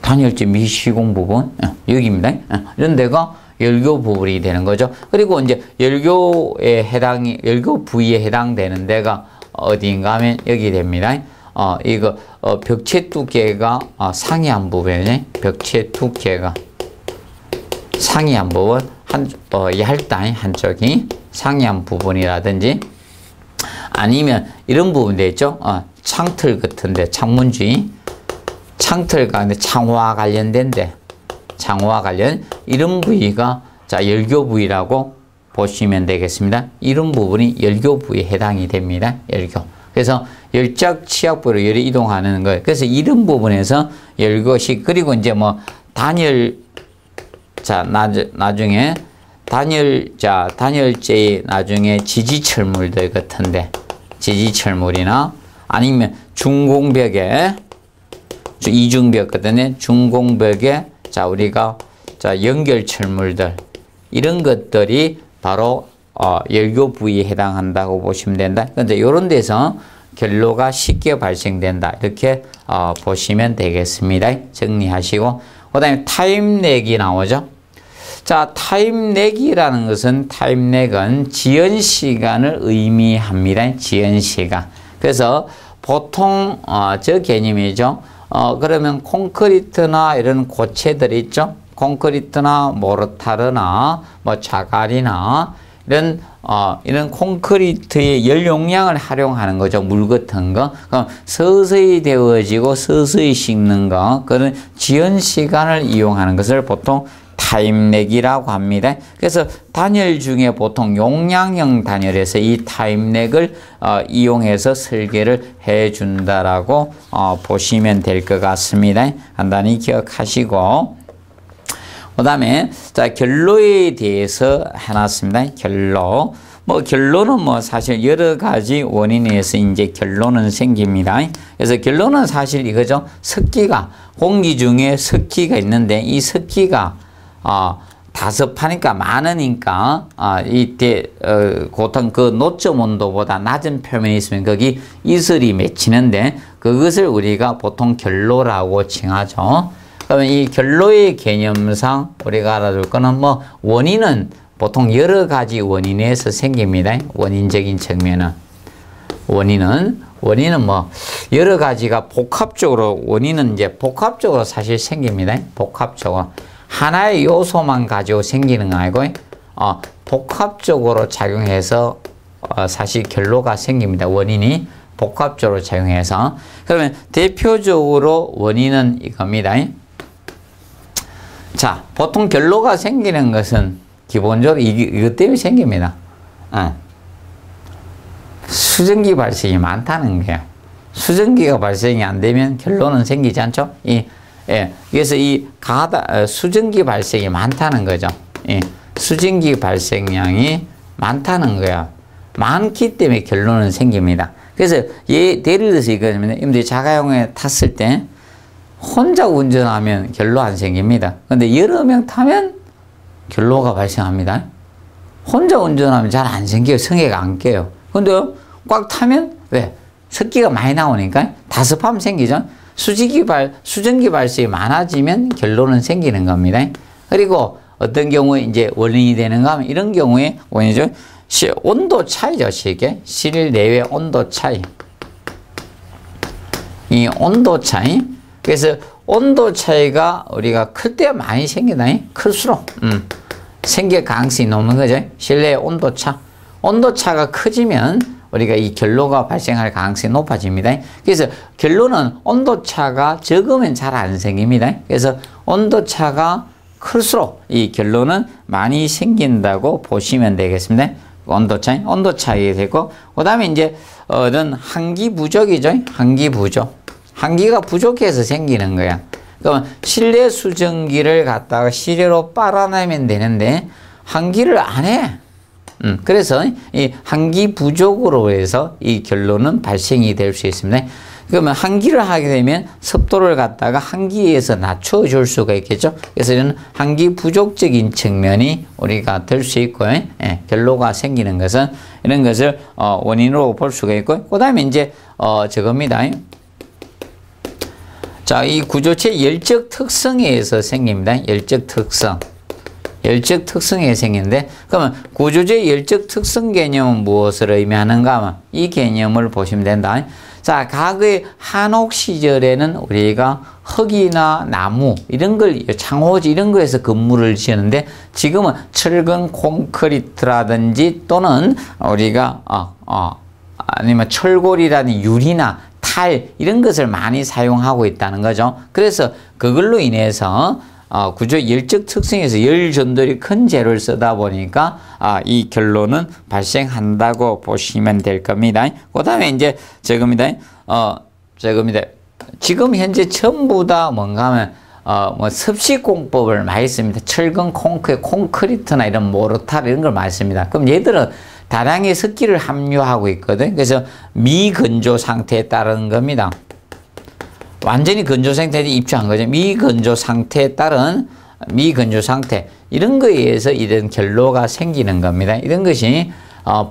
단열재 미시공 부분 여기입니다. 이런 데가 열교 부분이 되는 거죠. 그리고 이제 열교 부위에 해당되는 데가 어디인가 하면 여기 됩니다. 이거 벽체 두께가 상이한 부분이네. 벽체 두께가 상이한 부분 얇다 한쪽이 상이한 부분이라든지 아니면 이런 부분도 있죠. 창틀 같은데, 창문주의, 창틀과 근데 창호와 관련된데, 창호와 관련 이런 부위가 자 열교 부위라고 보시면 되겠습니다. 이런 부분이 열교 부위에 해당이 됩니다. 열교. 그래서 열작 치약부로 열이 이동하는 거예요. 그래서 이런 부분에서 열교식 그리고 이제 뭐 단열 자 나중에 단열재의 나중에 지지철물들 같은데 지지철물이나 아니면 중공벽에 이중벽 같은데 중공벽에 자 우리가 자 연결철물들 이런 것들이 바로 열교 부위에 해당한다고 보시면 된다. 그런데 이런 데서 결로가 쉽게 발생된다. 이렇게 보시면 되겠습니다. 정리하시고 그 다음에 타임렉이 나오죠. 자, 타임렉이라는 것은 타임렉은 지연시간을 의미합니다. 지연시간. 그래서 보통 저 개념이죠. 그러면 콘크리트나 이런 고체들 있죠. 콘크리트나 모르타르나 뭐 자갈이나 이런 콘크리트의 열 용량을 활용하는 거죠. 물 같은 거. 그럼 서서히 데워지고 서서히 식는 거. 그런 지연 시간을 이용하는 것을 보통 타임렉이라고 합니다. 그래서 단열 중에 보통 용량형 단열에서 이 타임렉을 이용해서 설계를 해준다라고 보시면 될 것 같습니다. 간단히 기억하시고 그 다음에 자 결로에 대해서 해놨습니다. 결로 결로는 사실 여러 가지 원인에서 이제 결로는 생깁니다. 그래서 결로는 사실 이거죠. 습기가 공기 중에 습기가 있는데 이 습기가 다습하니까 많으니까 이때 보통 그 노점 온도보다 낮은 표면이 있으면 거기 이슬이 맺히는데 그것을 우리가 보통 결로라고 칭하죠. 그러면 이 결로의 개념상 우리가 알아둘 거는 원인은 보통 여러 가지 원인에서 생깁니다. 원인적인 측면은 원인은 여러 가지가 복합적으로 원인은 이제 복합적으로 사실 생깁니다. 복합적으로 하나의 요소만 가지고 생기는 거 아니고 복합적으로 작용해서 사실 결로가 생깁니다. 원인이 복합적으로 작용해서 그러면 대표적으로 원인은 이겁니다. 자, 보통 결로가 생기는 것은 기본적으로 이것 때문에 생깁니다. 수증기 발생이 많다는 거예요. 수증기가 발생이 안 되면 결로는 생기지 않죠? 그래서 수증기 발생이 많다는 거죠. 수증기 발생량이 많다는 거야. 많기 때문에 결로는 생깁니다. 그래서 예를 들어서 이거는 여러분들이 자가용에 탔을 때 혼자 운전하면 결로 안 생깁니다. 근데 여러 명 타면 결로가 발생합니다. 혼자 운전하면 잘 안 생겨요. 성에가 안 깨요. 근데 꽉 타면 왜? 습기가 많이 나오니까 다습하면 생기죠. 수증기 발생이 많아지면 결로는 생기는 겁니다. 그리고 어떤 경우에 이제 원인이 되는가 하면 이런 경우에 원인이죠. 온도 차이죠. 쉽게 실내외 온도 차이. 이 온도 차이. 그래서 온도 차이가 우리가 클 때 많이 생기다. 클수록 생길 가능성이 높은 거죠. 실내 온도 차. 온도 차가 커지면 우리가 이 결로가 발생할 가능성이 높아집니다. 그래서 결로는 온도 차가 적으면 잘 안 생깁니다. 그래서 온도 차가 클수록 이 결로는 많이 생긴다고 보시면 되겠습니다. 온도 차이 되고, 그 다음에 이제, 한기 부족이죠. 한기 부족. 한기가 부족해서 생기는 거야. 그러면 실내 수증기를 갖다가 실내로 빨아내면 되는데, 한기를 안 해. 그래서 이 한기 부족으로 해서 이 결로는 발생이 될 수 있습니다. 그러면 한기를 하게 되면 습도를 갖다가 한기에서 낮춰줄 수가 있겠죠. 그래서 이런 한기 부족적인 측면이 우리가 될 수 있고요. 결로가 생기는 것은 이런 것을 원인으로 볼 수가 있고, 그 다음에 이제 저겁니다. 자, 이 구조체 열적 특성에 의해서 생깁니다. 열적 특성에 생기는데, 그러면 구조체 열적 특성 개념은 무엇을 의미하는가 하면 이 개념을 보시면 된다. 자, 과거의 한옥 시절에는 우리가 흙이나 나무 이런 걸 창호지 이런 거에서 건물을 지었는데 지금은 철근 콘크리트라든지 또는 우리가 아니면 철골이라는 유리나 칼 이런 것을 많이 사용하고 있다는 거죠. 그래서 그걸로 인해서 구조 열적 특성에서 열 전도율이 큰 재료를 쓰다 보니까 이 결론은 발생한다고 보시면 될 겁니다. 그 다음에 이제 저겁니다. 지금 현재 전부 다 뭔가 하면 뭐 습식공법을 많이 씁니다. 철근, 콘크리트나 이런 모르타르 이런 걸 많이 씁니다. 그럼 얘들은 다량의 습기를 함유하고 있거든. 그래서 미건조 상태에 따른 겁니다. 완전히 건조 상태에 입주한 거죠. 미건조 상태에 따른 미건조 상태 이런 거에 의해서 이런 결로가 생기는 겁니다. 이런 것이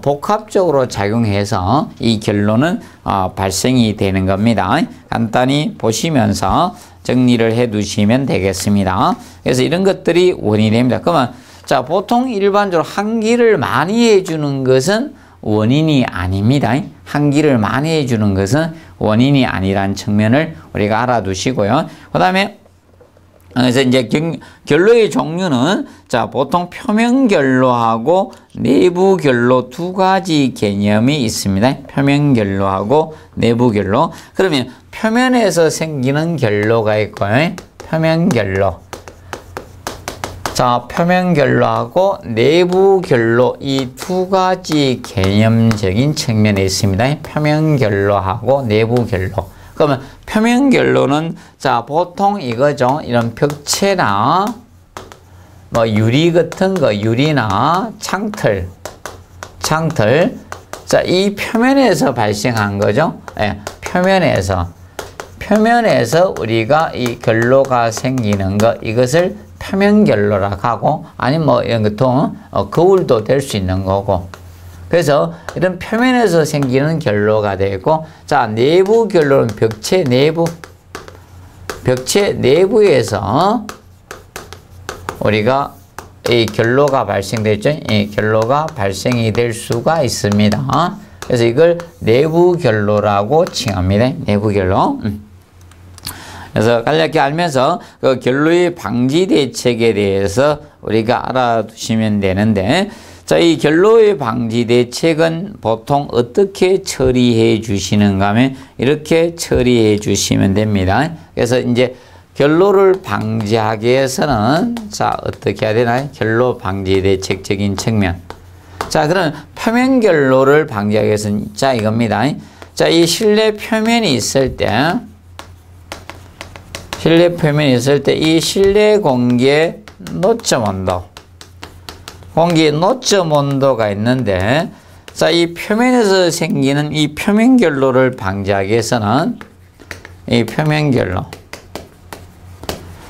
복합적으로 작용해서 이 결로는 발생이 되는 겁니다. 간단히 보시면서 정리를 해 두시면 되겠습니다. 그래서 이런 것들이 원인이 됩니다. 그러면 자, 보통 일반적으로 환기를 많이 해주는 것은 원인이 아닙니다. 환기를 많이 해주는 것은 원인이 아니라는 측면을 우리가 알아두시고요. 그 다음에 그래서 이제 결로의 종류는 자, 보통 표면 결로하고 내부 결로 두 가지 개념이 있습니다. 표면 결로하고 내부 결로. 그러면 표면에서 생기는 결로가 있고요. 표면 결로. 자, 표면 결로하고 내부 결로 이 두 가지 개념적인 측면에 있습니다. 표면 결로하고 내부 결로. 그러면 표면 결로는 자, 보통 이거죠. 이런 벽체나 뭐 유리 같은 거, 유리나 창틀. 자, 이 표면에서 발생한 거죠. 예, 표면에서 우리가 이 결로가 생기는 거, 이것을 표면 결로라고 하고, 아니면 뭐 이런 것도 거울도 될 수 있는 거고. 그래서 이런 표면에서 생기는 결로가 되고, 자, 내부 결로는 벽체 내부에서 우리가 이 결로가 발생됐죠. 이 결로가 발생이 될 수가 있습니다. 그래서 이걸 내부 결로라고 칭합니다. 내부 결로. 그래서 간략히 알면서 그 결로의 방지 대책에 대해서 우리가 알아두시면 되는데, 자, 이 결로의 방지 대책은 보통 어떻게 처리해 주시는가 하면 이렇게 처리해 주시면 됩니다. 그래서 이제 결로를 방지하기 위해서는 자, 어떻게 해야 되나요? 결로 방지 대책적인 측면. 자, 그럼 표면 결로를 방지하기 위해서는 자, 이겁니다. 자, 이 실내 표면이 있을 때 이 실내 공기의 노점 온도. 공기의 노점 온도가 있는데, 자, 이 표면에서 생기는 이 표면 결로를 방지하기 위해서는 이 표면 결로.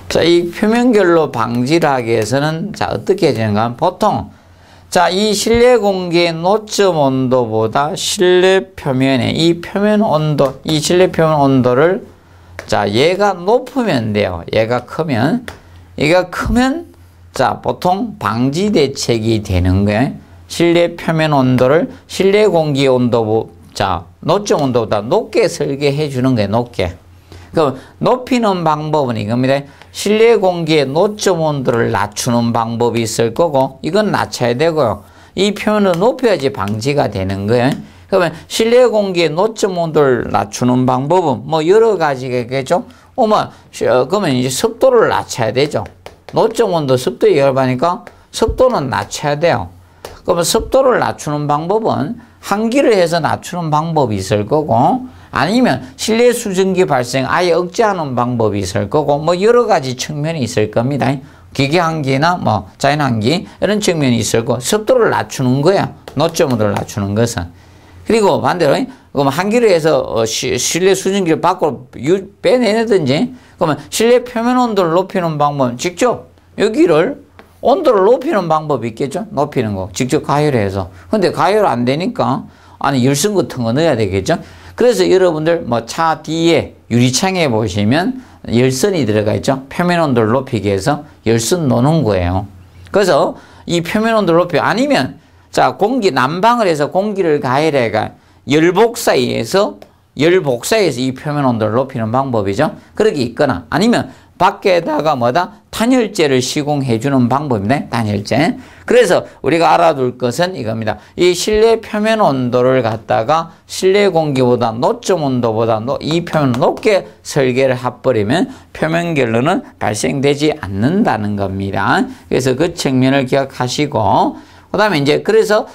자, 이 표면 결로 방지를 하기 위해서는 자, 어떻게 해주는가 하면 보통 자, 이 실내 공기의 노점 온도보다 실내 표면의 이 표면 온도, 이 실내 표면 온도를 자, 얘가 높으면 돼요. 얘가 크면 자, 보통 방지 대책이 되는 거예요. 실내 표면 온도를 실내 공기 온도, 자, 노점 온도보다 높게 설계해 주는 거예요. 높게. 그럼 높이는 방법은 이겁니다. 실내 공기의 노점 온도를 낮추는 방법이 있을 거고, 이건 낮춰야 되고요. 이 표면을 높여야지 방지가 되는 거예요. 그러면 실내 공기의 노점 온도를 낮추는 방법은 뭐 여러 가지겠죠. 그러면 이제 습도를 낮춰야 되죠. 노점 온도, 습도 열반이니까 습도는 낮춰야 돼요. 그러면 습도를 낮추는 방법은 환기를 해서 낮추는 방법이 있을 거고, 아니면 실내 수증기 발생 아예 억제하는 방법이 있을 거고, 뭐 여러 가지 측면이 있을 겁니다. 기계 환기나 뭐 자연 환기 이런 측면이 있을 거고, 습도를 낮추는 거야. 노점 온도를 낮추는 것은. 그리고 반대로 그럼 환기를 해서 실내 수증기를 밖으로 빼내든지, 그러면 실내 표면 온도를 높이는 방법은 직접 여기를 온도를 높이는 방법이 있겠죠. 높이는 거 직접 가열해서. 근데 가열 안 되니까 안에 열선 같은 거 넣어야 되겠죠. 그래서 여러분들 뭐 차 뒤에 유리창에 보시면 열선이 들어가 있죠. 표면 온도를 높이기 위해서 열선 놓는 거예요. 그래서 이 표면 온도를 높여, 아니면 자, 공기 난방을 해서 공기를 가열해가 열복사에서 이 표면 온도를 높이는 방법이죠. 그렇게 있거나, 아니면 밖에다가 뭐다? 단열재를 시공해주는 방법입니다. 단열재. 그래서 우리가 알아둘 것은 이겁니다. 이 실내 표면 온도를 갖다가 실내 공기보다 노점 온도보다 이 표면 높게 설계를 해버리면 표면 결로는 발생되지 않는다는 겁니다. 그래서 그 측면을 기억하시고, 그 다음에 이제 그래서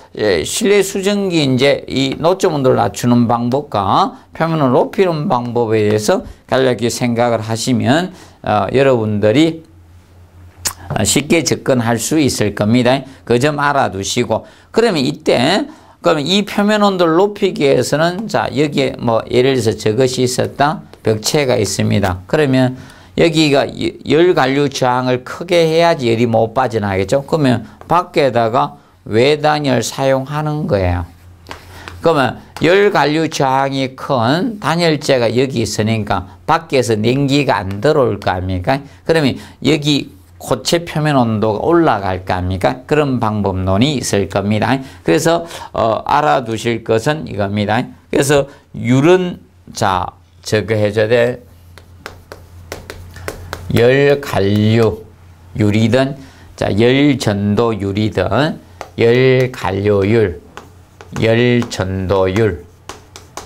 실내 수증기 이제 이 노점 온도를 낮추는 방법과 표면을 높이는 방법에 대해서 간략히 생각을 하시면 여러분들이 쉽게 접근할 수 있을 겁니다. 그 점 알아두시고, 그러면 이때 그러면 이 표면 온도를 높이기 위해서는 자 여기에 뭐 예를 들어서 저것이 있었다, 벽체가 있습니다. 그러면 여기가 열 관류 저항을 크게 해야지 열이 못 빠져나가겠죠. 그러면 밖에다가 외단열 사용하는 거예요. 그러면 열 관류 저항이 큰 단열재가 여기 있으니까 밖에서 냉기가 안 들어올 거 아닙니까? 그러면 여기 고체 표면 온도가 올라갈 거 아닙니까? 그런 방법론이 있을 겁니다. 그래서 알아두실 것은 이겁니다. 그래서 율은 자 저거 해줘야 돼. 열 관류 율이든 자 열 전도율이든 열 관료율, 열 전도율.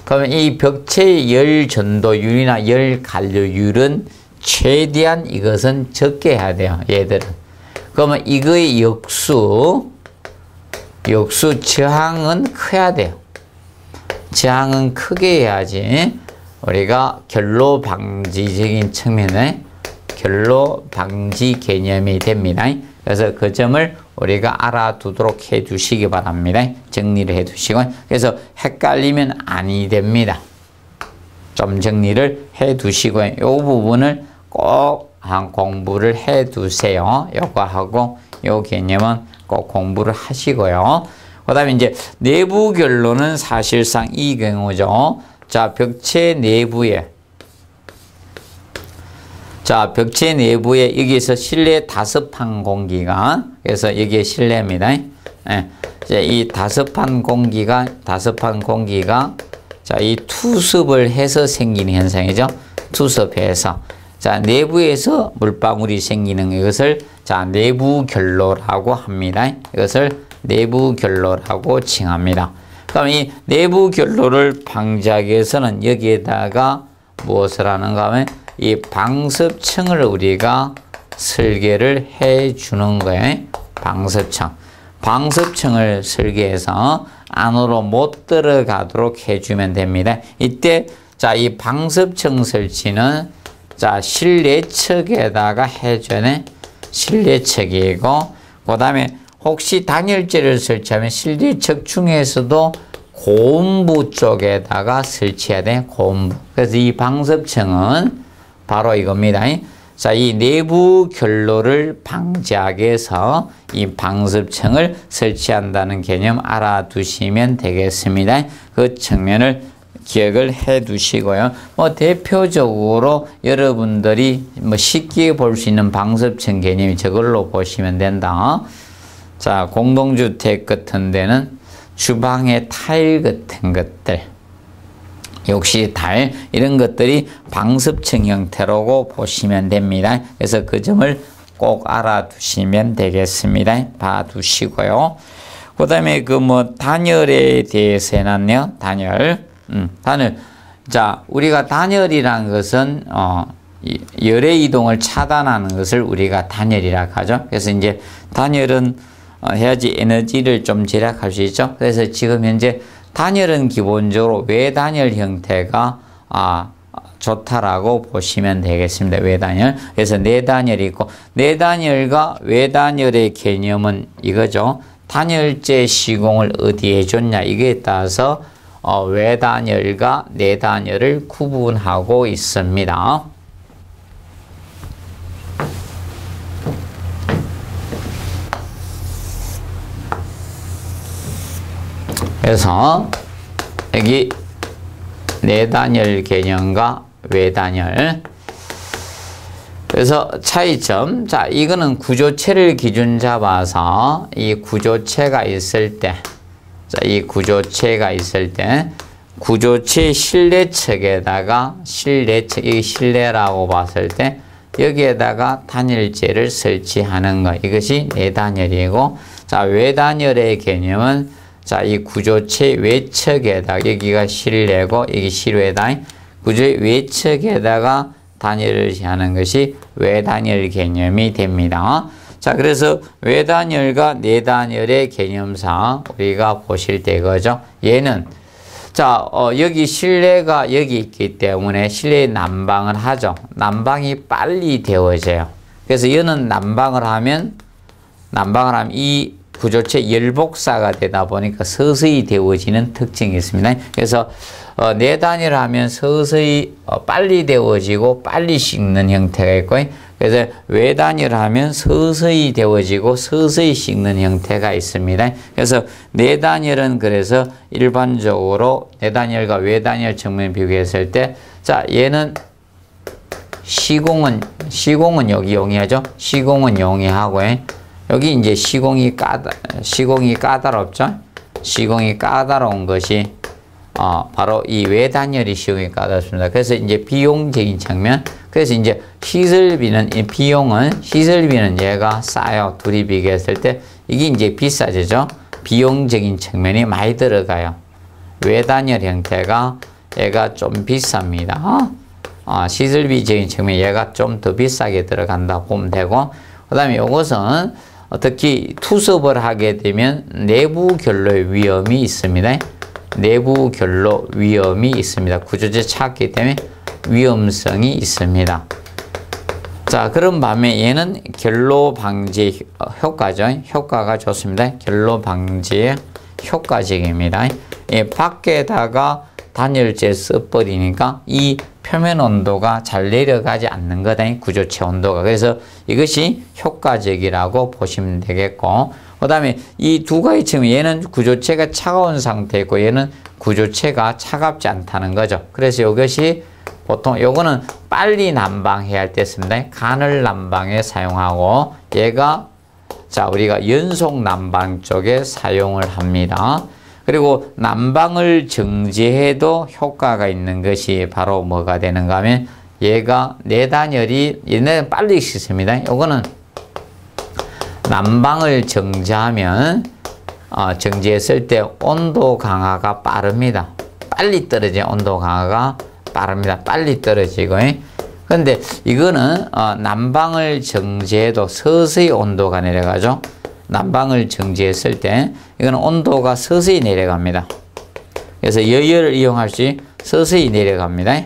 그러면 이 벽체의 열 전도율이나 열 관료율은 최대한 이것은 적게 해야 돼요. 얘들은. 그러면 이거의 역수 저항은 커야 돼요. 저항은 크게 해야지 우리가 결로 방지적인 측면에 결로 방지 개념이 됩니다. 그래서 그 점을 우리가 알아두도록 해 두시기 바랍니다. 정리를 해 두시고. 그래서 헷갈리면 아니 됩니다. 좀 정리를 해 두시고요. 이 부분을 꼭 한 공부를 해 두세요. 요거 하고 요 개념은 꼭 공부를 하시고요. 그 다음에 이제 내부 결로는 사실상 이 경우죠. 자, 벽체 내부에 여기서 실내 다습한 공기가, 그래서 여기에 실내입니다. 예. 이 다습한 공기가, 자, 이 투습을 해서 생기는 현상이죠. 투습해서. 자, 내부에서 물방울이 생기는 이것을, 자, 내부 결로라고 합니다. 이것을 내부 결로라고 칭합니다. 그럼 이 내부 결로를 방지하기 위해서는 여기에다가 무엇을 하는가 하면 이 방습층을 우리가 설계를 해 주는 거예요. 방습층을 설계해서 안으로 못 들어가도록 해주면 됩니다. 이때 자, 이 방습층 설치는 자, 실내측에다가 해줘야 돼. 실내측이고, 그 다음에 혹시 단열재를 설치하면 실내측 중에서도 고온부 쪽에다가 설치해야 돼. 고온부. 그래서 이 방습층은 바로 이겁니다. 자, 이 내부 결로를 방지하기 위해서 이 방습층을 설치한다는 개념 알아두시면 되겠습니다. 그 측면을 기억을 해 두시고요. 뭐 대표적으로 여러분들이 뭐 쉽게 볼 수 있는 방습층 개념이 저걸로 보시면 된다. 자, 공동주택 같은 데는 주방의 타일 같은 것들, 역시 타일 이런 것들이 방습층 형태라고 보시면 됩니다. 그래서 그 점을 꼭 알아두시면 되겠습니다. 봐두시고요. 그 다음에 그 뭐 단열에 대해서는요. 단열. 자, 우리가 단열이라는 것은 열의 이동을 차단하는 것을 우리가 단열이라고 하죠. 그래서 이제 단열은 해야지 에너지를 좀 절약할 수 있죠. 그래서 지금 현재 단열은 기본적으로 외단열 형태가 좋다라고 보시면 되겠습니다. 외단열. 그래서 내단열이 있고, 내단열과 외단열의 개념은 이거죠. 단열재 시공을 어디에 줬냐 이거에 따라서 외단열과 내단열을 구분하고 있습니다. 그래서 여기 내단열 개념과 외단열. 그래서 차이점. 자, 이거는 구조체를 기준 잡아서 이 구조체가 있을 때, 자, 이 구조체가 있을 때 구조체 실내측에다가 실내측, 이 실내라고 봤을 때 여기에다가 단열재를 설치하는 것. 이것이 내단열이고, 자, 외단열의 개념은 자, 이 구조체 외척에다가 여기가 실내고 여기 실외다. 구조의 외척에다가 단열을 하는 것이 외단열 개념이 됩니다. 자, 그래서 외단열과 내단열의 개념상 우리가 보실 때 이거죠. 얘는 자, 여기 실내가 여기 있기 때문에 실내에 난방을 하죠. 난방이 빨리 되어져요. 그래서 얘는 난방을 하면 이 구조체 열복사가 되다 보니까 서서히 데워지는 특징이 있습니다. 그래서 내단열을 하면 서서히 빨리 데워지고 빨리 식는 형태가 있고, 그래서 외단열을 하면 서서히 데워지고 서서히 식는 형태가 있습니다. 그래서 내단열은 그래서 일반적으로 내단열과 외단열 측면 비교했을 때, 자, 얘는 시공은 여기 용이하죠. 시공은 용이하고, 여기 이제 시공이 까다롭죠. 시공이 까다로운 것이 바로 이 외단열이 시공이 까다롭습니다. 그래서 이제 비용적인 측면, 그래서 이제 시설비는 얘가 싸요. 둘이 비교했을 때 이게 이제 비싸지죠. 비용적인 측면이 많이 들어가요. 외단열 형태가 얘가 좀 비쌉니다. 시설비적인 측면 얘가 좀 더 비싸게 들어간다 보면 되고, 그 다음에 이것은 특히 투섭을 하게 되면 내부 결로의 위험이 있습니다. 내부 결로 위험이 있습니다. 구조재 차갑기 때문에 위험성이 있습니다. 자, 그런 반면 얘는 결로 방지 효과죠. 효과가 좋습니다. 결로 방지의 효과적입니다. 밖에다가 단열재 써버리니까 이 표면 온도가 잘 내려가지 않는 거다. 구조체 온도가. 그래서 이것이 효과적이라고 보시면 되겠고, 그 다음에 이 두 가지 측면, 얘는 구조체가 차가운 상태이고 얘는 구조체가 차갑지 않다는 거죠. 그래서 이것이 보통 요거는 빨리 난방해야 할 때 씁니다. 간헐 난방에 사용하고, 얘가 자, 우리가 연속 난방 쪽에 사용을 합니다. 그리고 난방을 정지해도 효과가 있는 것이 바로 뭐가 되는가 하면, 얘가 내단열이 얘네는 빨리 식습니다. 요거는 난방을 정지하면 정지했을 때 온도 강화가 빠릅니다. 빨리 떨어져. 온도 강화가 빠릅니다. 빨리 떨어지고. 근데 이거는 난방을 정지해도 서서히 온도가 내려가죠. 난방을 정지했을 때 이거는 온도가 서서히 내려갑니다. 그래서 여열을 이용할 수 서서히 내려갑니다.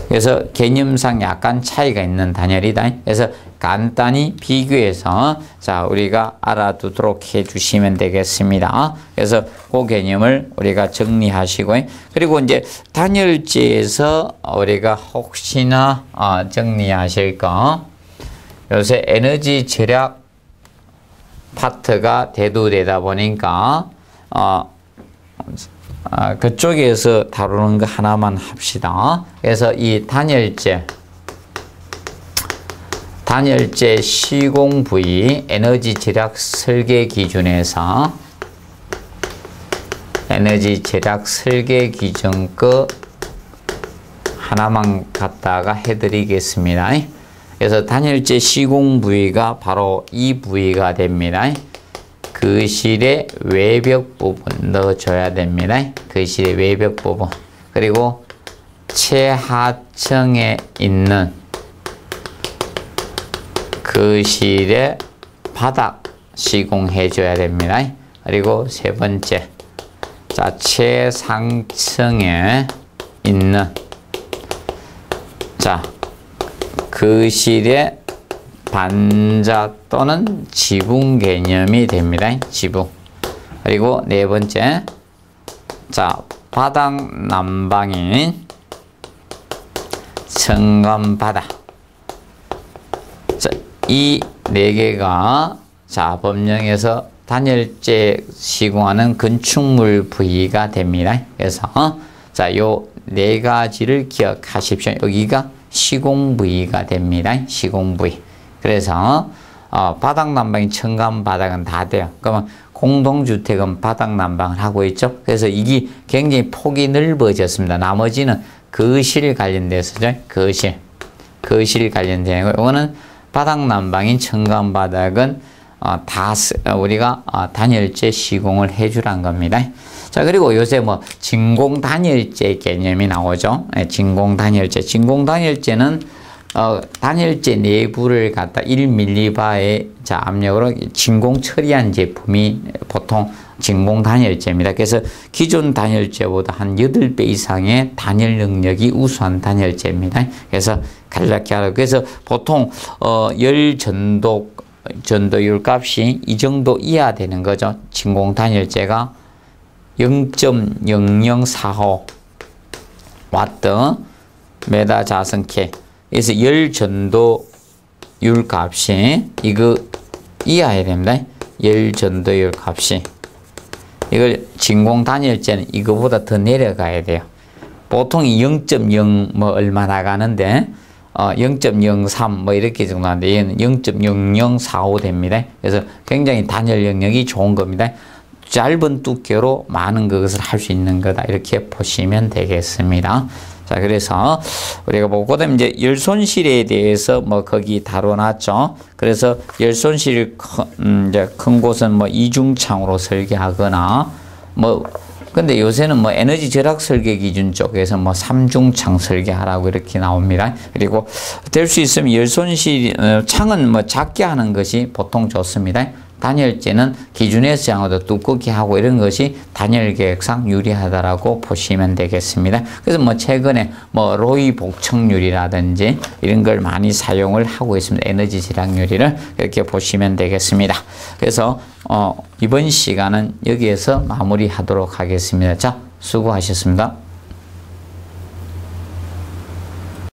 그래서 개념상 약간 차이가 있는 단열이다. 그래서 간단히 비교해서 자, 우리가 알아두도록 해주시면 되겠습니다. 그래서 그 개념을 우리가 정리하시고, 그리고 이제 단열재에서 우리가 혹시나 정리하실 거, 요새 에너지 절약 파트가 대두되다 보니까 그쪽에서 다루는 거 하나만 합시다. 그래서 이 단열재 시공 부위 에너지 절약 설계 기준에서 에너지 절약 설계 기준 거 하나만 갖다가 해드리겠습니다. 그래서 단열재 시공 부위가 바로 이 부위가 됩니다. 거실의 외벽 부분 넣어줘야 됩니다. 거실의 외벽 부분. 그리고 최하층에 있는 거실의 바닥 시공해줘야 됩니다. 그리고 세 번째, 자, 최상층에 있는 자, 거실의 반자 또는 지붕 개념이 됩니다. 지붕. 그리고 네 번째, 자, 바닥 난방인 현관 바닥. 자, 이 네 개가 자, 법령에서 단열재 시공하는 건축물 부위가 됩니다. 그래서 자, 요 네 가지를 기억하십시오. 여기가 시공 부위가 됩니다. 시공 부위. 그래서 바닥 난방이 현관 바닥은 다 돼요. 그러면 공동주택은 바닥 난방을 하고 있죠. 그래서 이게 굉장히 폭이 넓어졌습니다. 나머지는 거실 관련돼서죠. 거실 관련된 거. 이거는 바닥 난방인 천간바닥은 우리가 단열재 시공을 해주란 겁니다. 자, 그리고 요새 뭐 진공 단열재 개념이 나오죠. 진공 단열재. 진공 단열재는 단열재 내부를 갖다 1mB의 압력으로 진공 처리한 제품이 보통 진공 단열재입니다. 그래서 기존 단열재보다 한 8배 이상의 단열 능력이 우수한 단열재입니다. 그래서 간략히 하라. 그래서 보통 열 전도율 값이 이 정도 이하 되는 거죠. 진공 단열재가 0.0045 와트 메다 자성케. 그래서 열 전도율 값이 이거 이하야 됩니다. 열 전도율 값이. 이걸 진공 단열재는 이거보다 더 내려가야 돼요. 보통이 0.0 뭐 얼마 나가는데 0.03 뭐 이렇게 정도 하는데 얘는 0.0045 됩니다. 그래서 굉장히 단열 영역이 좋은 겁니다. 짧은 두께로 많은 것을 할 수 있는 거다. 이렇게 보시면 되겠습니다. 자, 그래서 우리가 보고 그다음에 이제 열 손실에 대해서 뭐 거기 다뤄놨죠. 그래서 열 손실 이제 큰 곳은 뭐 이중창으로 설계하거나 뭐 근데 요새는 뭐 에너지 절약 설계 기준 쪽에서 뭐 3중창 설계하라고 이렇게 나옵니다. 그리고 될 수 있으면 열 손실 창은 뭐 작게 하는 것이 보통 좋습니다. 단열재는 기준에서 양보다 두껍게 하고 이런 것이 단열 계획상 유리하다라고 보시면 되겠습니다. 그래서 뭐 최근에 뭐 로이 복층유리라든지 이런 걸 많이 사용을 하고 있습니다. 에너지 절약 유리를 이렇게 보시면 되겠습니다. 그래서 이번 시간은 여기에서 마무리하도록 하겠습니다. 자, 수고하셨습니다.